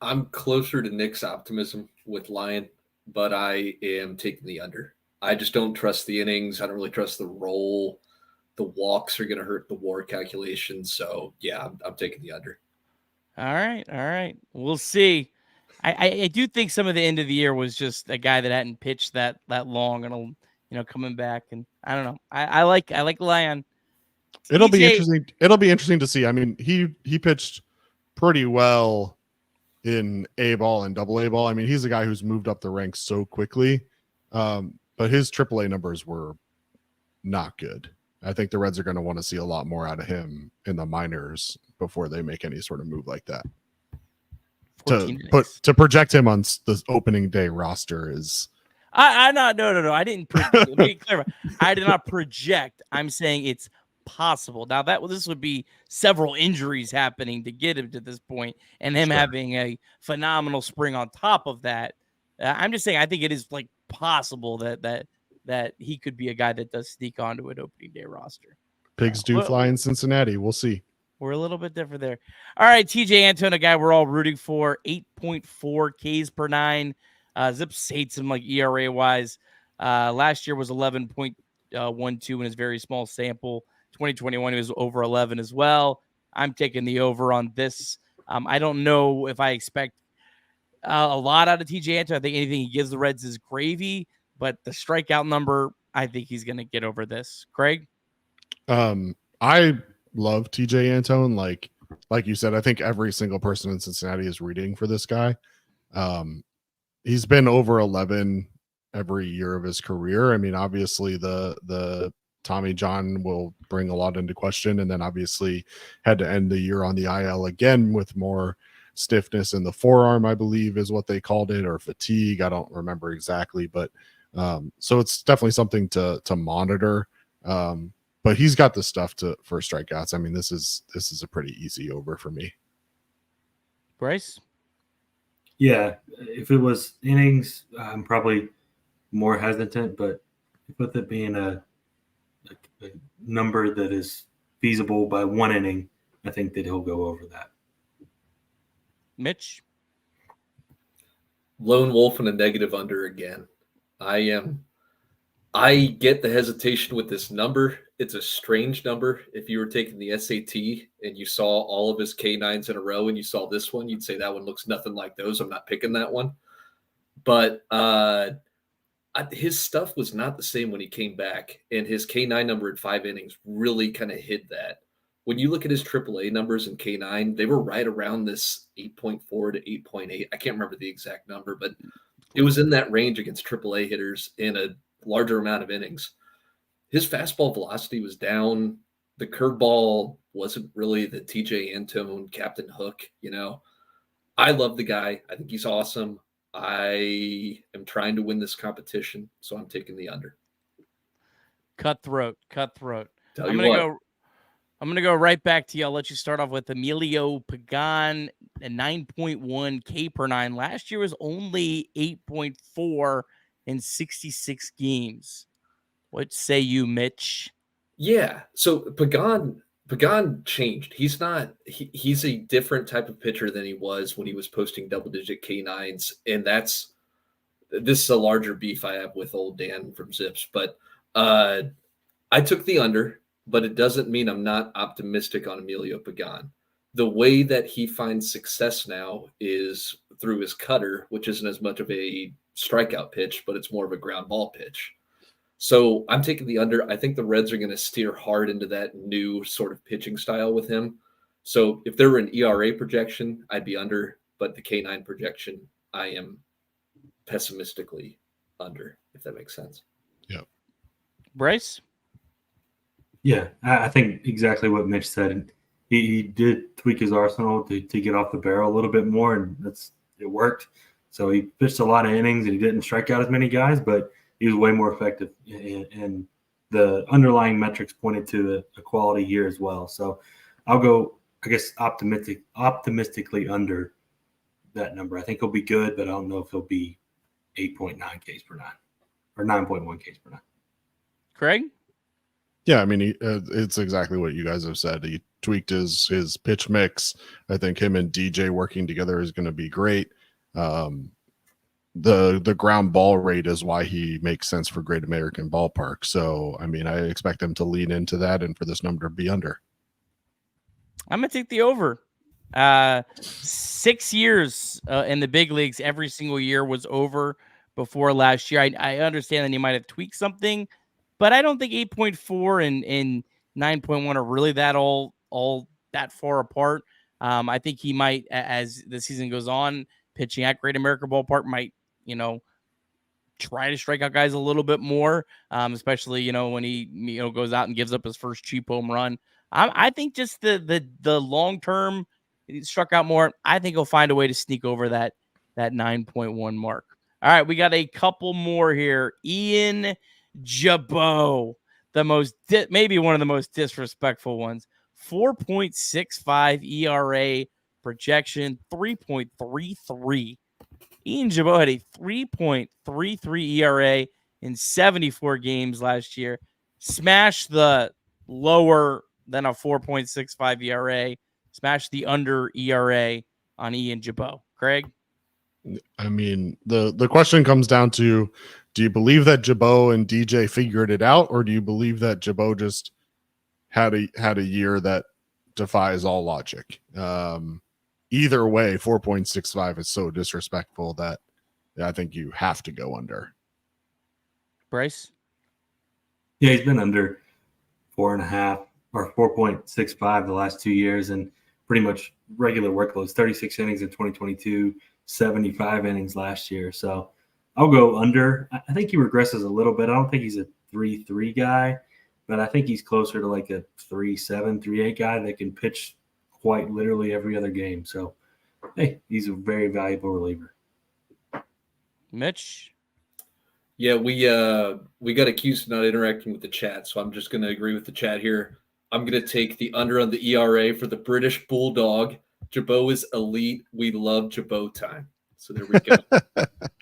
I'm closer to Nick's optimism with Lyon, but I am taking the under. I just don't trust the innings. I don't really trust the roll. The walks are going to hurt the WAR calculation. So, yeah, I'm taking the under. All right. We'll see. I do think some of the end of the year was just a guy that hadn't pitched that long and coming back, and I don't know. I like Lyon. It'll be interesting. It'll be interesting to see. I mean, he pitched pretty well in A ball and double A ball. I mean, he's a guy who's moved up the ranks so quickly. But his AAA numbers were not good. I think the Reds are going to want to see a lot more out of him in the minors before they make any sort of move like that. To project him on the opening day roster is. No. I didn't. Let me clarify. I did not project. I'm saying it's possible. Now this would be several injuries happening to get him to this point, and him having a phenomenal spring on top of that. I'm just saying I think it is like possible that he could be a guy that does sneak onto an opening day roster. Pigs do fly in Cincinnati. We'll see. We're a little bit different there. All right, TJ Antone, a guy we're all rooting for, 8.4 Ks per 9. Zips hates him like ERA wise. Last year was 11.12 in his very small sample. 2021 he was over 11 as well. I'm taking the over on this. I don't know if I expect a lot out of TJ Antone. I think anything he gives the Reds is gravy, but the strikeout number, I think he's going to get over this. Craig? I love TJ Antone. Like you said, I think every single person in Cincinnati is rooting for this guy. He's been over 11 every year of his career. I mean, obviously the Tommy John will bring a lot into question, and then obviously had to end the year on the IL again with more stiffness in the forearm, I believe is what they called it, or fatigue. I don't remember exactly, but so it's definitely something to monitor. But he's got the stuff for strikeouts. I mean, this is a pretty easy over for me. Bryce? Yeah, if it was innings, I'm probably more hesitant, but with it being a number that is feasible by one inning, I think that he'll go over that. Mitch? Lone Wolf and a negative under again. I get the hesitation with this number. It's a strange number. If you were taking the SAT and you saw all of his K9s in a row and you saw this one, you'd say that one looks nothing like those. I'm not picking that one. But his stuff was not the same when he came back, and his K9 number in 5 innings really kind of hid that. When you look at his AAA numbers in K9, they were right around this 8.4 to 8.8. I can't remember the exact number, but it was in that range against AAA hitters in a larger amount of innings. His fastball velocity was down. The curveball wasn't really the TJ Antone Captain Hook, I love the guy. I think he's awesome. I am trying to win this competition, so I'm taking the under. Cutthroat. I'm going to go right back to you. I'll let you start off with Emilio Pagan at 9.1 K per 9. Last year was only 8.4 in 66 games. What say you, Mitch? Yeah. So Pagan changed. He's a different type of pitcher than he was when he was posting double-digit K9s, and this is a larger beef I have with old Dan from Zips. But I took the under, but it doesn't mean I'm not optimistic on Emilio Pagan. The way that he finds success now is through his cutter, which isn't as much of a strikeout pitch, but it's more of a ground ball pitch. So I'm taking the under. I think the Reds are going to steer hard into that new sort of pitching style with him. So if there were an ERA projection, I'd be under, but the K9 projection, I am pessimistically under, if that makes sense. Yep. Bryce? Yeah, I think exactly what Mitch said. He did tweak his arsenal to get off the barrel a little bit more, and it worked. So he pitched a lot of innings, and he didn't strike out as many guys, but he was way more effective. And the underlying metrics pointed to a quality year as well. So I'll go, I guess, optimistically under that number. I think he'll be good, but I don't know if he'll be 8.9 Ks per nine or 9.1 Ks per nine. Craig? Yeah, I mean, it's exactly what you guys have said. He tweaked his pitch mix. I think him and DJ working together is going to be great. The ground ball rate is why he makes sense for Great American Ballpark. So, I mean, I expect him to lean into that and for this number to be under. I'm going to take the over. 6 years in the big leagues, every single year was over before last year. I understand that he might have tweaked something, but I don't think 8.4 and 9.1 are really that all that far apart. I think he might, as the season goes on, pitching at Great American Ballpark might, try to strike out guys a little bit more, especially, when he, goes out and gives up his first cheap home run. I think just the long term, he struck out more. I think he'll find a way to sneak over that 9.1 mark. All right, we got a couple more here. Ian Gibaut, maybe one of the most disrespectful ones. 4.65 ERA projection, 3.33. Ian Gibaut had a 3.33 ERA in 74 games last year. Smashed the lower than a 4.65 ERA. Smashed the under ERA on Ian Gibaut. Craig? I mean, the question comes down to, do you believe that Gibaut and DJ figured it out, or do you believe that Gibaut just had a year that defies all logic? Either way, 4.65 is so disrespectful that I think you have to go under. Bryce? Yeah, he's been under 4.5 or 4.65 the last 2 years, and pretty much regular workloads. 36 innings in 2022, 75 innings last year. So I'll go under. I think he regresses a little bit. I don't think he's a 3.3 guy, but I think he's closer to like a 3.7, 3.8 guy that can pitch quite literally every other game. So, hey, he's a very valuable reliever. Mitch? Yeah, we got accused of not interacting with the chat, so I'm just going to agree with the chat here. I'm going to take the under on the ERA for the British Bulldog. Gibaut is elite. We love Gibaut time. So there we go.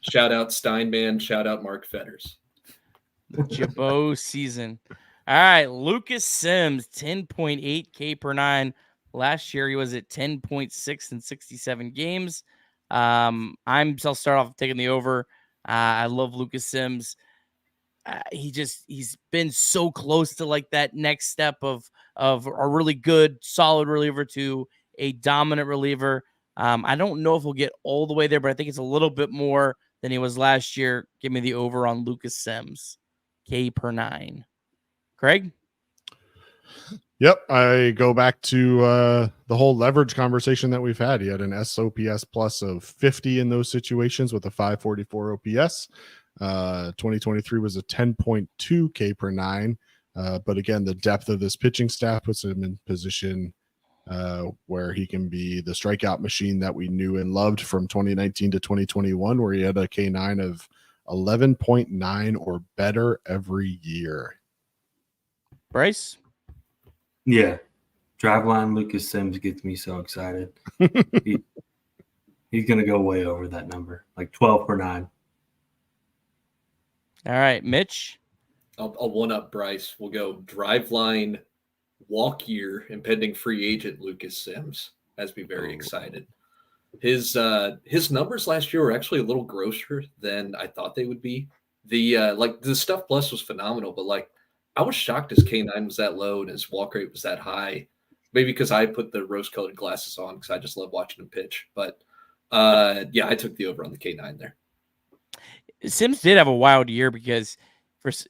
Shout out Steinman. Shout out Mark Fetters. Gibaut season. All right, Lucas Sims, 10.8 K per nine. Last year he was at 10.6 in 67 games. I'll start off taking the over. I love Lucas Sims. He's been so close to like that next step of a really good, solid reliever to a dominant reliever. I don't know if we'll get all the way there, but I think it's a little bit more than he was last year. Give me the over on Lucas Sims, K per nine. Craig? Yep, I go back to the whole leverage conversation that we've had. He had an SOPS plus of 50 in those situations with a 544 OPS. 2023 was a 10.2 K per nine. But again, the depth of this pitching staff puts him in position where he can be the strikeout machine that we knew and loved from 2019 to 2021, where he had a K9 of 11.9 or better every year. Bryce? Yeah. Driveline Lucas Sims gets me so excited. He's going to go way over that number, like 12 per 9. All right, Mitch? I'll one-up Bryce. We'll go Driveline walk year impending free agent Lucas Sims. Has me very excited. His numbers last year were actually a little grosser than I thought they would be. The stuff plus was phenomenal, but I was shocked his K9 was that low and his walk rate was that high. Maybe because I put the rose-colored glasses on because I just love watching him pitch. But I took the over on the K9 there. Sims did have a wild year because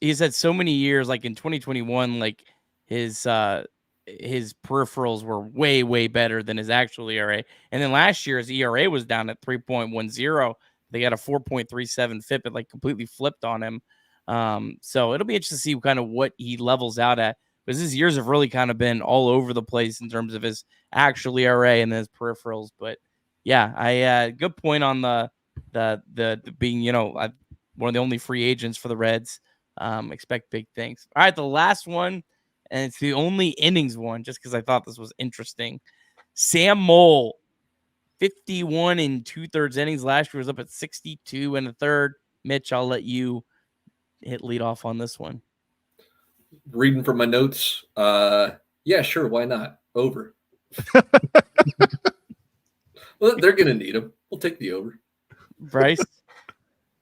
he's had so many years, like in 2021, like his peripherals were way, way better than his actual ERA. And then last year his ERA was down at 3.10. They got a 4.37 FIP. It like completely flipped on him. So it'll be interesting to see kind of what he levels out at, because his years have really kind of been all over the place in terms of his actual ERA and his peripherals. But yeah, good point on the being, one of the only free agents for the Reds. Expect big things. All right, the last one, and it's the only innings one, just because I thought this was interesting. Sam Moll, 51 and 2/3 innings. Last year was up at 62 and a third. Mitch, I'll let you hit lead off on this one. Reading from my notes. Yeah, sure. Why not? Over. Well, they're going to need him. We'll take the over. Bryce?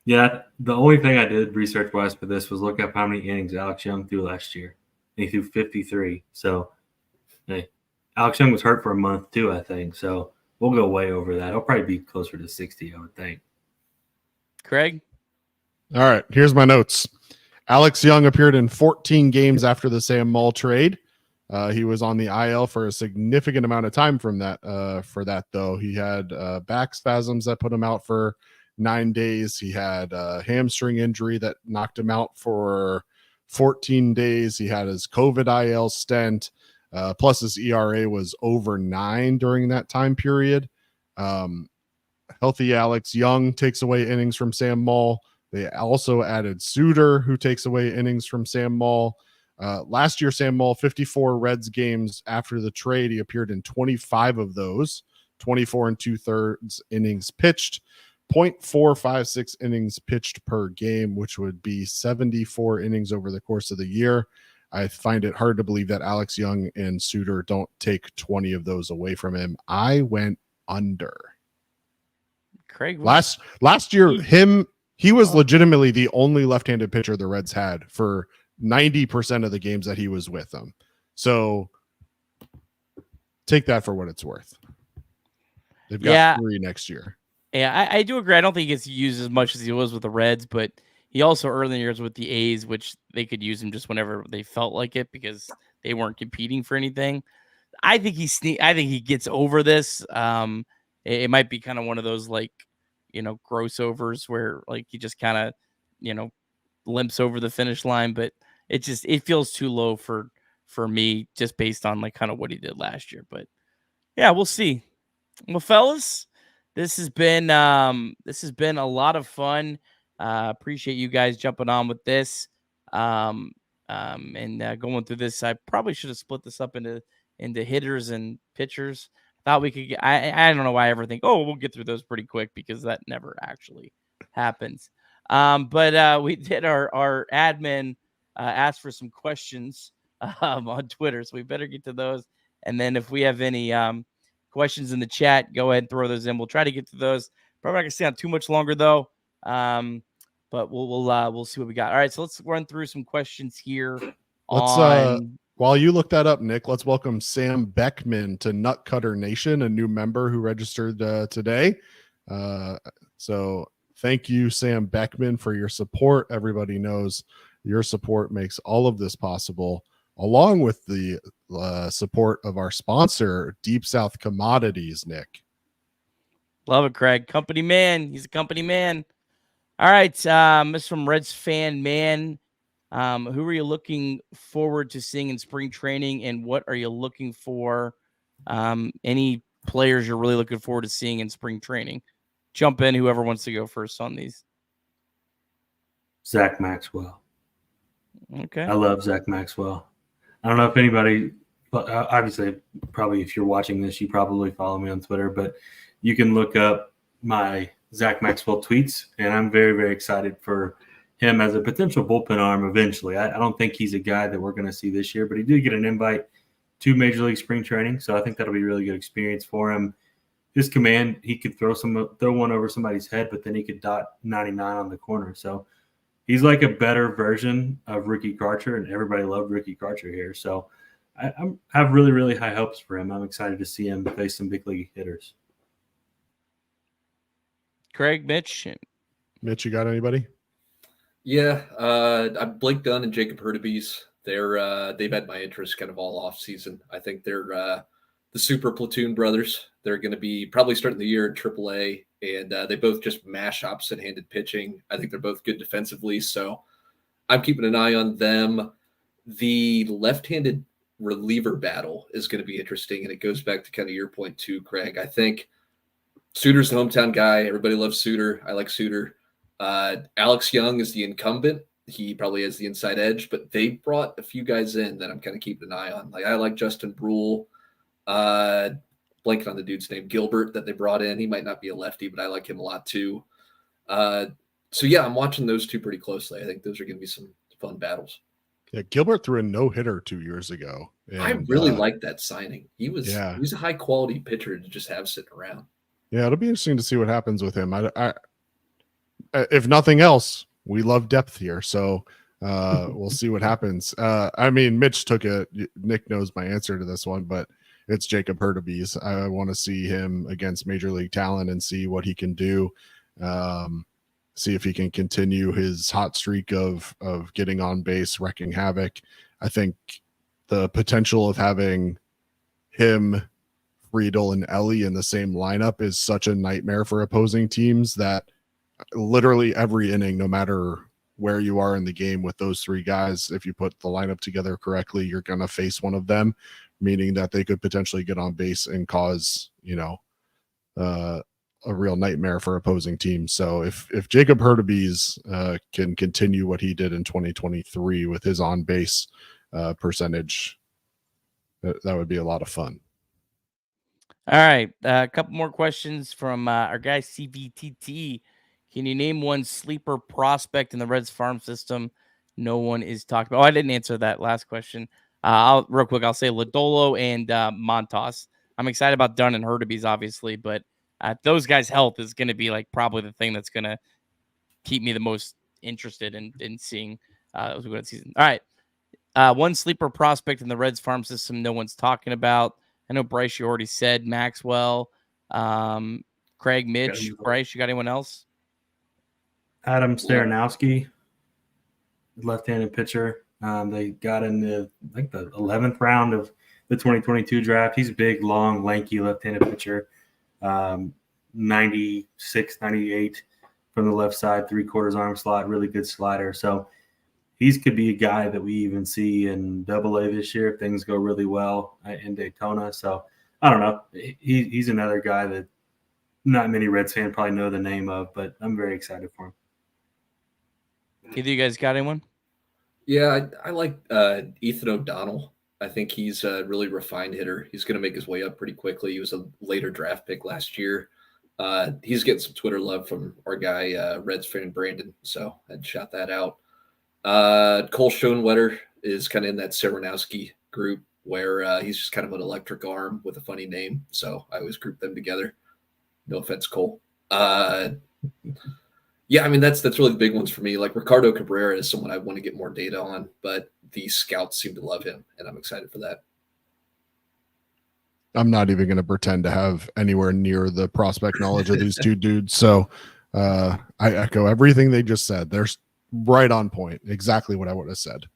Yeah, the only thing I did research-wise for this was look up how many innings Alex Young threw last year. And he threw 53. So, hey, Alex Young was hurt for a month too, I think. So we'll go way over that. He'll probably be closer to 60, I would think. Craig? All right, here's my notes. Alex Young appeared in 14 games after the Sam Moll trade. He was on the IL for a significant amount of time from that. For that, though, he had back spasms that put him out for 9 days. He had a hamstring injury that knocked him out for 14 days. He had his COVID IL stent. Plus, his ERA was over 9 during that time period. Healthy Alex Young takes away innings from Sam Moll. They also added Suter, who takes away innings from Sam Moll. Last year, Sam Moll, 54 Reds games after the trade. He appeared in 25 of those, 24 and 2/3 innings pitched, 0.456 innings pitched per game, which would be 74 innings over the course of the year. I find it hard to believe that Alex Young and Suter don't take 20 of those away from him. I went under. Craig? Last year, he was legitimately the only left-handed pitcher the Reds had for 90% of the games that he was with them. So take that for what it's worth. They've got 3 next year. Yeah, I do agree. I don't think he gets used as much as he was with the Reds, but he also early in the years with the A's, which they could use him just whenever they felt like it because they weren't competing for anything. I think he gets over this. It might be kind of one of those gross overs where he just kind of limps over the finish line, but it feels too low for me just based on kind of what he did last year. But yeah, we'll see. Well, fellas, this has been a lot of fun. Appreciate you guys jumping on with this. And going through this. I probably should have split this up into hitters and pitchers. Thought we could get, I don't know why I ever think, we'll get through those pretty quick because that never actually happens. But we did our admin asked for some questions on Twitter, so we better get to those. And then if we have any questions in the chat, go ahead and throw those in. We'll try to get to those. Probably not gonna stay on too much longer though. But we'll see what we got. All right, so let's run through some questions here. While you look that up, Nick, let's welcome Sam Beckman to Nutcutter Nation, a new member who registered today. So thank you, Sam Beckman, for your support. Everybody knows your support makes all of this possible, along with the support of our sponsor, Deep South Commodities, Nick. Love it, Craig. Company man. He's a company man. All right. This from Reds Fan Man. Who are you looking forward to seeing in spring training, and what are you looking for? Any players you're really looking forward to seeing in spring training? Jump in, whoever wants to go first on these. Zach Maxwell. Okay. I love Zach Maxwell. I don't know if anybody, obviously, probably if you're watching this, you probably follow me on Twitter, but you can look up my Zach Maxwell tweets, and I'm very, very excited for him as a potential bullpen arm eventually. I don't think he's a guy that we're going to see this year, but he did get an invite to Major League Spring Training, so I think that'll be a really good experience for him. His command, he could throw one over somebody's head, but then he could dot 99 on the corner. So he's like a better version of Ricky Karcher, and everybody loved Ricky Karcher here. So I have really, really high hopes for him. I'm excited to see him face some big league hitters. Craig, Mitch. Mitch, you got anybody? Yeah, I'm Blake Dunn and Jacob Hurtubise. They've had my interest kind of all off season. I think they're the super platoon brothers. They're going to be probably starting the year in AAA, and they both just mash opposite-handed pitching. I think they're both good defensively, so I'm keeping an eye on them. The left-handed reliever battle is going to be interesting, and it goes back to kind of your point too, Craig. I think Suter's the hometown guy. Everybody loves Suter. I like Suter. Alex Young is the incumbent. He probably has the inside edge, but they brought a few guys in that I'm kind of keeping an eye on. Like I like Justin Brule, blanking on the dude's name, Gilbert, that they brought in. He might not be a lefty, but I like him a lot too. So yeah, I'm watching those two pretty closely. I think those are going to be some fun battles. Yeah, Gilbert threw a no-hitter 2 years ago. And, I really like that signing. He was a high quality pitcher to just have sitting around. Yeah, it'll be interesting to see what happens with him. If nothing else, we love depth here, so we'll see what happens. I mean, Mitch took it. Nick knows my answer to this one, but it's Jacob Hurtubise. I want to see him against major league talent and see what he can do. See if he can continue his hot streak of getting on base, wrecking havoc. I think the potential of having him, Friedl, and Elly in the same lineup is such a nightmare for opposing teams that literally every inning, no matter where you are in the game with those three guys, if you put the lineup together correctly, you're going to face one of them, meaning that they could potentially get on base and cause, a real nightmare for opposing teams. So if Jacob Hurtubise can continue what he did in 2023 with his on base percentage, that would be a lot of fun. All right. A couple more questions from our guy CVTT. Can you name one sleeper prospect in the Reds farm system no one is talking about? Oh, I didn't answer that last question. Real quick, I'll say Lodolo and Montas. I'm excited about Dunn and Hurtubise, obviously, but those guys' health is going to be like probably the thing that's going to keep me the most interested in seeing as we go to season. All right. One sleeper prospect in the Reds farm system no one's talking about. I know, Bryce, you already said Maxwell, Craig, Mitch. Bryce, you got anyone else? Adam Staranowski, left-handed pitcher. They got in the 11th round of the 2022 draft. He's a big, long, lanky left-handed pitcher. 96, 98 from the left side, 3/4 arm slot, really good slider. So he could be a guy that we even see in Double-A this year if things go really well in Daytona. So I don't know. He's another guy that not many Reds fans probably know the name of, but I'm very excited for him. Either of you guys got anyone? Yeah, I like Ethan O'Donnell. I think he's a really refined hitter. He's going to make his way up pretty quickly. He was a later draft pick last year. He's getting some Twitter love from our guy, Reds fan Brandon, so I'd shout that out. Cole Schoenwetter is kind of in that Serenowski group where he's just kind of an electric arm with a funny name, so I always group them together. No offense, Cole. Yeah, I mean, that's really the big ones for me. Like Ricardo Cabrera is someone I want to get more data on, but the scouts seem to love him, and I'm excited for that. I'm not even going to pretend to have anywhere near the prospect knowledge of these two dudes. So I echo everything they just said. They're right on point. Exactly what I would have said.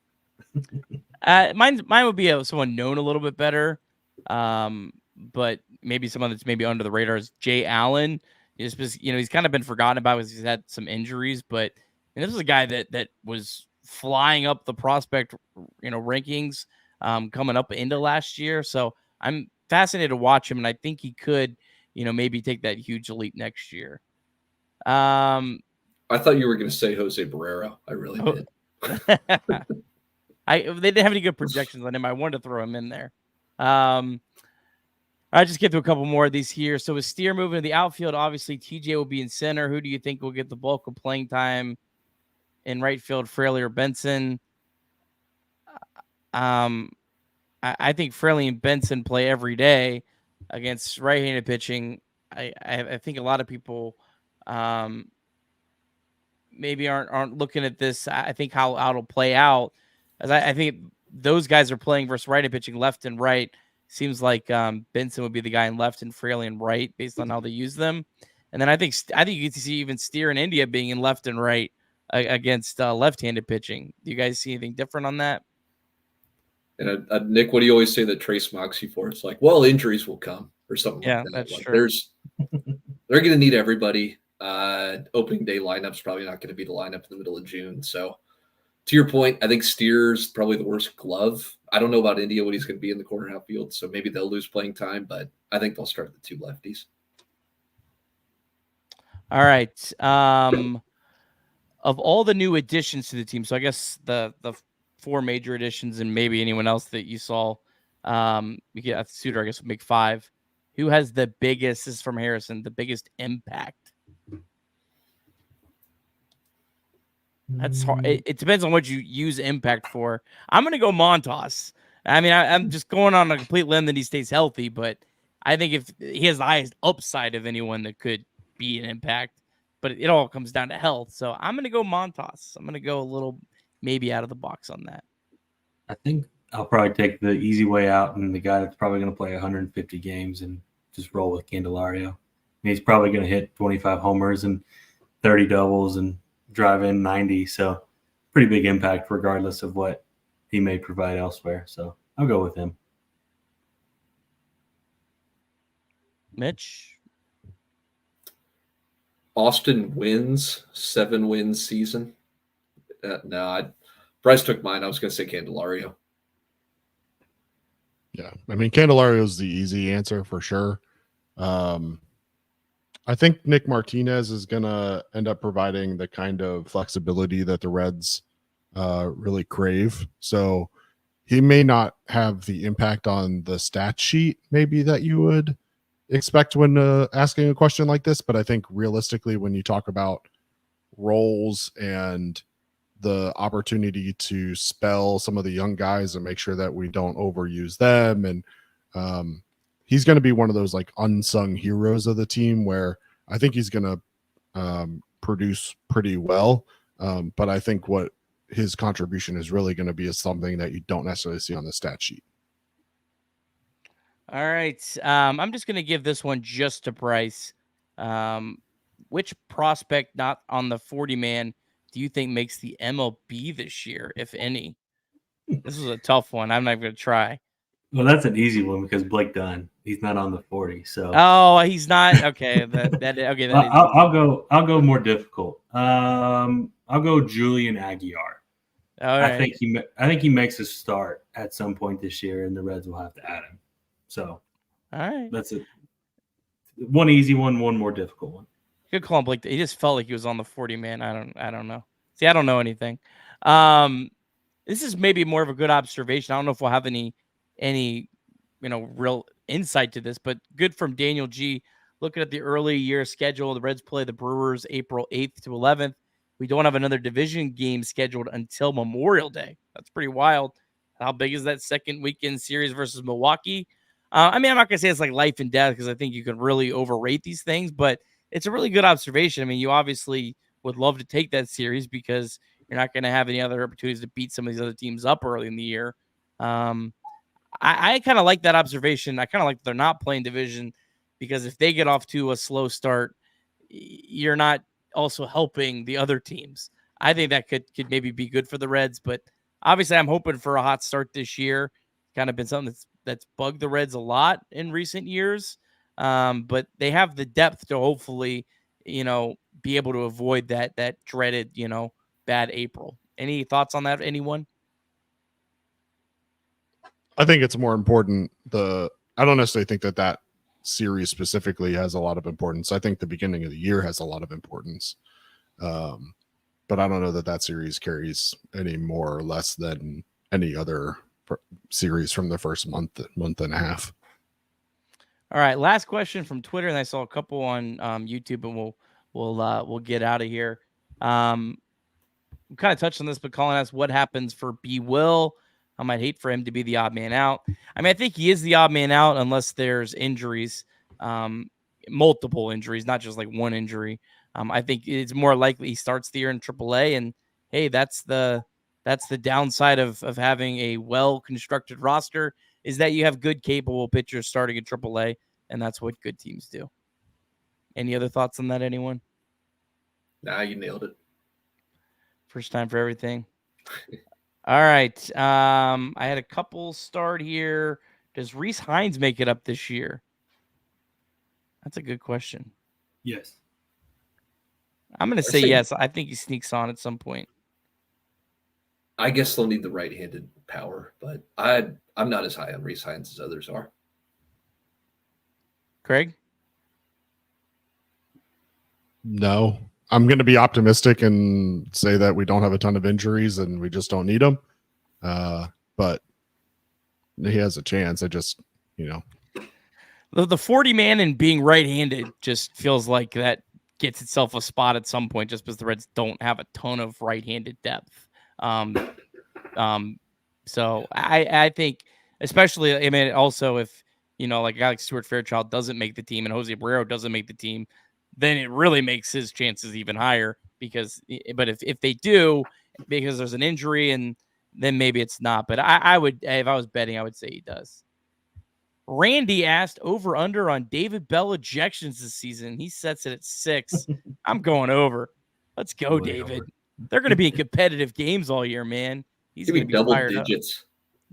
Mine would be someone known a little bit better, but maybe someone that's maybe under the radar is Jay Allen. He's kind of been forgotten about because he's had some injuries, but this was a guy that was flying up the prospect, rankings coming up into last year. So I'm fascinated to watch him, and I think he could, maybe take that huge leap next year. I thought you were going to say Jose Barrero. I really did. They didn't have any good projections on him. I wanted to throw him in there. I just get to a couple more of these here. So with Steer moving to the outfield, obviously TJ will be in center. Who do you think will get the bulk of playing time in right field, Fraley or Benson? I think Fraley and Benson play every day against right-handed pitching. I think a lot of people maybe aren't looking at this. I think how it'll play out, as I think those guys are playing versus right-handed pitching left and right. Seems like Benson would be the guy in left and Fraley in right based on how they use them. And then I think you get to see even Steer in India being in left and right against left-handed pitching. Do you guys see anything different on that? And Nick, what do you always say that Trace mocks you for? It's like, well, injuries will come or something Yeah, like that. that's Like, true. They're going to need everybody. Opening day lineup's probably not going to be the lineup in the middle of June. So, to your point, I think Steer's probably the worst glove. I don't know about India, what he's going to be in the corner outfield, so maybe they'll lose playing time, but I think they'll start the two lefties. All right. Of all the new additions to the team, so I guess the 4 major additions and maybe anyone else that you saw, we get Suter, I guess, would make 5. Who has the biggest, this is from Harrison, the biggest impact? That's hard. It depends on what you use impact for. I'm going to go Montas. I mean, I'm just going on a complete limb that he stays healthy, but I think if he has the highest upside of anyone that could be an impact, but it all comes down to health. So I'm going to go Montas. I'm going to go a little maybe out of the box on that. I think I'll probably take the easy way out and the guy that's probably going to play 150 games and just roll with Candelario. He's probably going to hit 25 homers and 30 doubles and drive in 90. So pretty big impact regardless of what he may provide elsewhere. So I'll go with him. Mitch? Austin wins, 7-win season. Bryce took mine. I was going to say Candelario. Yeah, I mean, Candelario is the easy answer for sure. I think Nick Martinez is going to end up providing the kind of flexibility that the Reds really crave. So he may not have the impact on the stat sheet maybe that you would expect when asking a question like this. But I think realistically, when you talk about roles and the opportunity to spell some of the young guys and make sure that we don't overuse them. And he's going to be one of those like unsung heroes of the team where I think he's going to produce pretty well. But I think what his contribution is really going to be is something that you don't necessarily see on the stat sheet. All right. I'm just going to give this one just to Bryce. Which prospect not on the 40-man do you think makes the MLB this year, if any? This is a tough one. I'm not going to try. Well, that's an easy one because Blake Dunn, he's not on the 40. So he's not. Okay, okay. I'll go more difficult. I'll go Julian Aguilar. All right. I think he makes a start at some point this year, and the Reds will have to add him. So, all right, that's it. One easy one more difficult one. Good call, Blake. He just felt like he was on the 40-man. I don't know. See, I don't know anything. This is maybe more of a good observation. I don't know if we'll have any real insight to this, but good from Daniel G. Looking at the early year schedule, the Reds play the Brewers April 8th to 11th. We don't have another division game scheduled until Memorial Day. That's pretty wild. How big is that second weekend series versus Milwaukee? I mean, I'm not going to say it's like life and death because I think you can really overrate these things, but it's a really good observation. I mean, you obviously would love to take that series because you're not going to have any other opportunities to beat some of these other teams up early in the year. I kind of like that observation. I kind of like that they're not playing division because if they get off to a slow start, you're not also helping the other teams. I think that could maybe be good for the Reds, but obviously I'm hoping for a hot start this year. Kind of been something that's bugged the Reds a lot in recent years. But they have the depth to hopefully, be able to avoid that dreaded, bad April. Any thoughts on that, anyone? I think it's more important. I don't necessarily think that series specifically has a lot of importance. I think the beginning of the year has a lot of importance. But I don't know that series carries any more or less than any other series from the first month and a half. All right, last question from Twitter, and I saw a couple on YouTube, and we'll get out of here. We kind of touched on this, but Colin asked what happens for B. Will. I might hate for him to be the odd man out. I mean, I think he is the odd man out unless there's injuries, multiple injuries, not just like one injury. I think it's more likely he starts the year in AAA, and hey, that's the downside of having a well-constructed roster is that you have good, capable pitchers starting at AAA, and that's what good teams do. Any other thoughts on that, anyone? Nah, you nailed it. First time for everything. All right. I had a couple start here. Does Rhys Hines make it up this year? That's a good question. Yes. I'm going to say yes. I think he sneaks on at some point. I guess they'll need the right-handed power, but I'm not as high on Rhys Hines as others are. Craig? No, I'm going to be optimistic and say that we don't have a ton of injuries and we just don't need them. But he has a chance. I just, The 40 man and being right-handed just feels like that gets itself a spot at some point just because the Reds don't have a ton of right-handed depth. So I think, especially, I mean, also if, like Alex Stewart-Fairchild doesn't make the team and Jose Abreu doesn't make the team, then it really makes his chances even higher but if they do, because there's an injury, and then maybe it's not. But I would, if I was betting, I would say he does. Randy asked over under on David Bell ejections this season. He sets it at 6. I'm going over. Let's go, Way David. over. They're going to be in competitive games all year, man. He's Give going me to be double fired digits.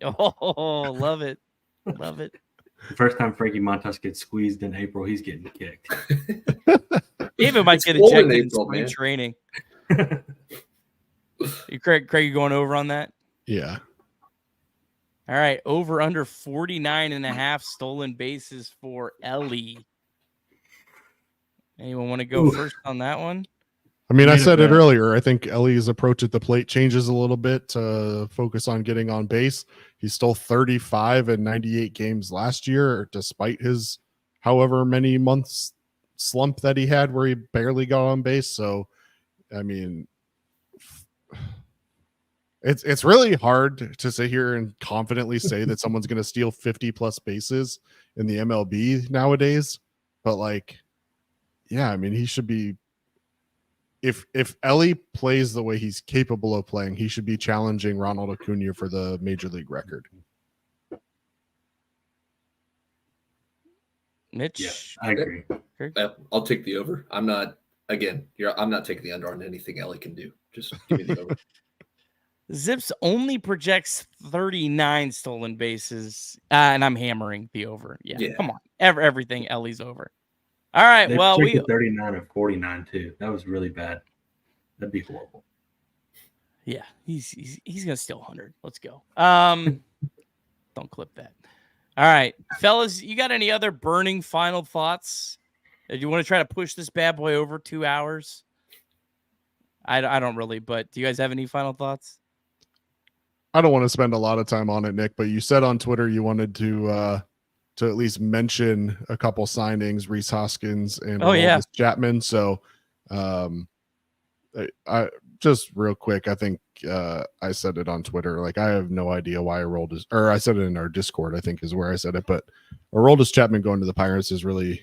up. Oh, love it. Love it. The first time Frankie Montas gets squeezed in April, he's getting kicked. David might It's get cold in ejected in April, spring man. training. Craig, you going over on that? yeah. All right, over under 49.5 stolen bases for Elly. Anyone want to go first on that one? I mean, I Made a said it bet. earlier. I think Ellie's approach at the plate changes a little bit to focus on getting on base. He stole 35 in 98 games last year, despite his however many months slump that he had where he barely got on base. So, I mean, it's really hard to sit here and confidently say that someone's going to steal 50 plus bases in the MLB nowadays. But yeah, I mean, he should be. If Elly plays the way he's capable of playing, he should be challenging Ronald Acuna for the major league record. Mitch? Yeah, I agree. I'll take the over. I'm not taking the under on anything Elly can do. Just give me the over. Zips only projects 39 stolen bases, and I'm hammering the over. Yeah. Come on. Everything Elly's over. All right, They well, projected 39 or 49 too. That was really bad. That'd be horrible. Yeah, he's gonna steal 100. Let's go. Don't clip that. All right, fellas, you got any other burning final thoughts? Do you want to try to push this bad boy over 2 hours? I don't really, but do you guys have any final thoughts? I don't want to spend a lot of time on it, Nick, but you said on Twitter you wanted to at least mention a couple signings, Rhys Hoskins and Aroldis Chapman. So I just real quick, I think I said it on Twitter. I have no idea why Aroldis, or I said it in our Discord, I think is where I said it, but Aroldis Chapman going to the Pirates is really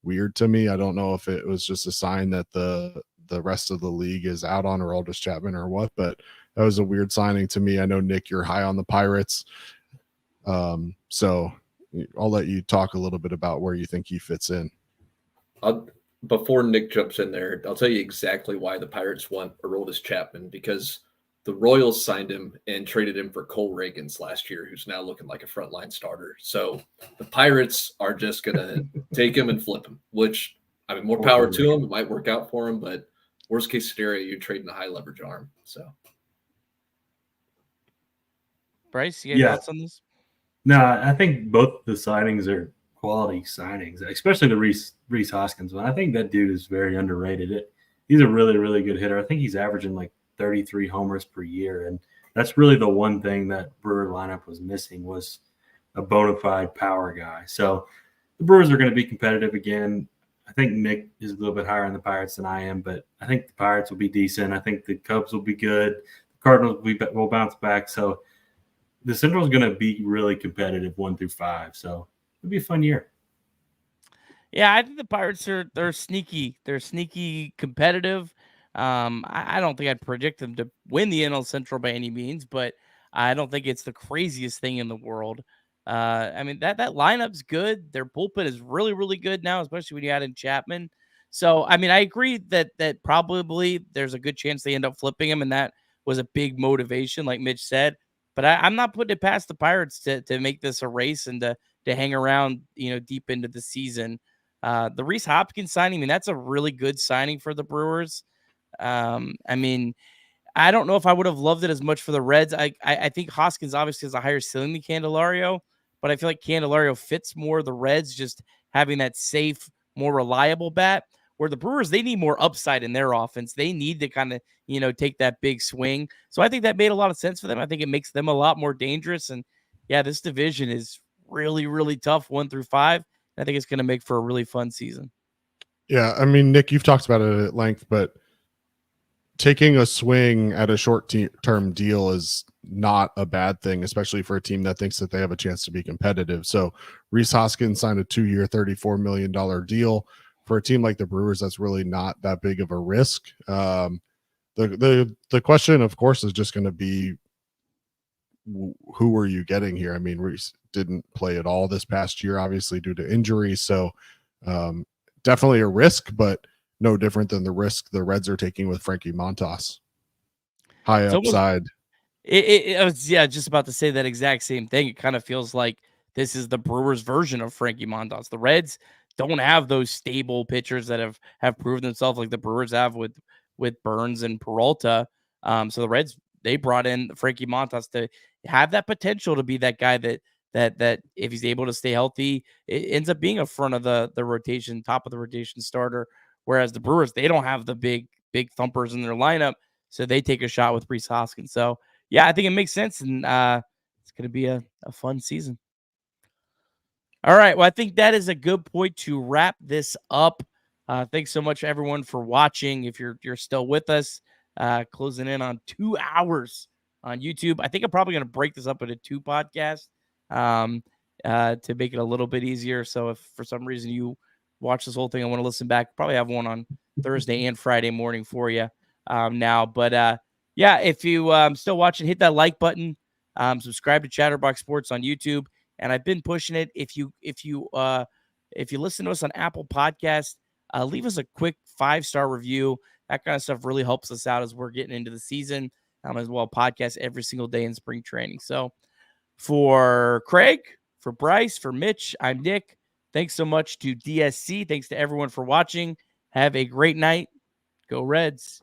weird to me. I don't know if it was just a sign that the rest of the league is out on Aroldis Chapman or what, but that was a weird signing to me. I know, Nick, you're high on the Pirates. So I'll let you talk a little bit about where you think he fits in. Before Nick jumps in there, I'll tell you exactly why the Pirates want Aroldis Chapman, because the Royals signed him and traded him for Cole Reagans last year, who's now looking like a frontline starter. So the Pirates are just going to take him and flip him, which, I mean, more power to him. It might work out for him, but worst case scenario, you're trading a high leverage arm. So, Bryce, you got thoughts on this? No, I think both the signings are quality signings, especially the Rhys Hoskins one. I think that dude is very underrated. He's a really, really good hitter. I think he's averaging 33 homers per year, and that's really the one thing that Brewer lineup was missing, was a bona fide power guy. So the Brewers are going to be competitive again. I think Nick is a little bit higher on the Pirates than I am, but I think the Pirates will be decent. I think the Cubs will be good. The Cardinals will bounce back. So the Central is going to be really competitive 1 through 5. So it'll be a fun year. Yeah, I think the Pirates they're sneaky. They're sneaky competitive. I don't think I'd predict them to win the NL Central by any means, but I don't think it's the craziest thing in the world. I mean, that lineup's good. Their bullpen is really, really good now, especially when you add in Chapman. So, I mean, I agree that probably there's a good chance they end up flipping him, and that was a big motivation, like Mitch said. But I'm not putting it past the Pirates to make this a race and to hang around, deep into the season. The Rhys Hopkins signing, I mean, that's a really good signing for the Brewers. I mean, I don't know if I would have loved it as much for the Reds. I think Hoskins obviously has a higher ceiling than Candelario, but I feel like Candelario fits more the Reds, just having that safe, more reliable bat. Where the Brewers, they need more upside in their offense. They need to kind of, take that big swing. So I think that made a lot of sense for them. I think it makes them a lot more dangerous. And yeah, this division is really, really tough, 1 through 5. I think it's going to make for a really fun season. Yeah, I mean, Nick, you've talked about it at length, but taking a swing at a short-term deal is not a bad thing, especially for a team that thinks that they have a chance to be competitive. So Rhys Hoskins signed a 2-year, $34 million deal. For a team like the Brewers, that's really not that big of a risk. The question, of course, is just going to be, who are you getting here? I mean, Rhys didn't play at all this past year, obviously due to injury. So definitely a risk, but no different than the risk the Reds are taking with Frankie Montas. High upside. I was just about to say that exact same thing. It kind of feels like this is the Brewers version of Frankie Montas. The Reds don't have those stable pitchers that have proved themselves like the Brewers have with Burns and Peralta. So the Reds, they brought in Frankie Montas to have that potential to be that guy that if he's able to stay healthy, it ends up being a front of the rotation, top of the rotation starter. Whereas the Brewers, they don't have the big thumpers in their lineup, so they take a shot with Rhys Hoskins. So yeah, I think it makes sense, and it's going to be a fun season. All right. Well, I think that is a good point to wrap this up. Thanks so much, everyone, for watching. If you're still with us, closing in on 2 hours on YouTube. I think I'm probably going to break this up into 2 podcasts to make it a little bit easier. So if for some reason you watch this whole thing and want to listen back, probably have one on Thursday and Friday morning for you now. But yeah, if you still watching, hit that like button. Subscribe to Chatterbox Sports on YouTube. And I've been pushing it. If you listen to us on Apple Podcasts, leave us a quick 5-star review. That kind of stuff really helps us out as we're getting into the season. As well, podcast every single day in spring training. So for Craig, for Bryce, for Mitch, I'm Nick. Thanks so much to DSC. Thanks to everyone for watching. Have a great night. Go Reds.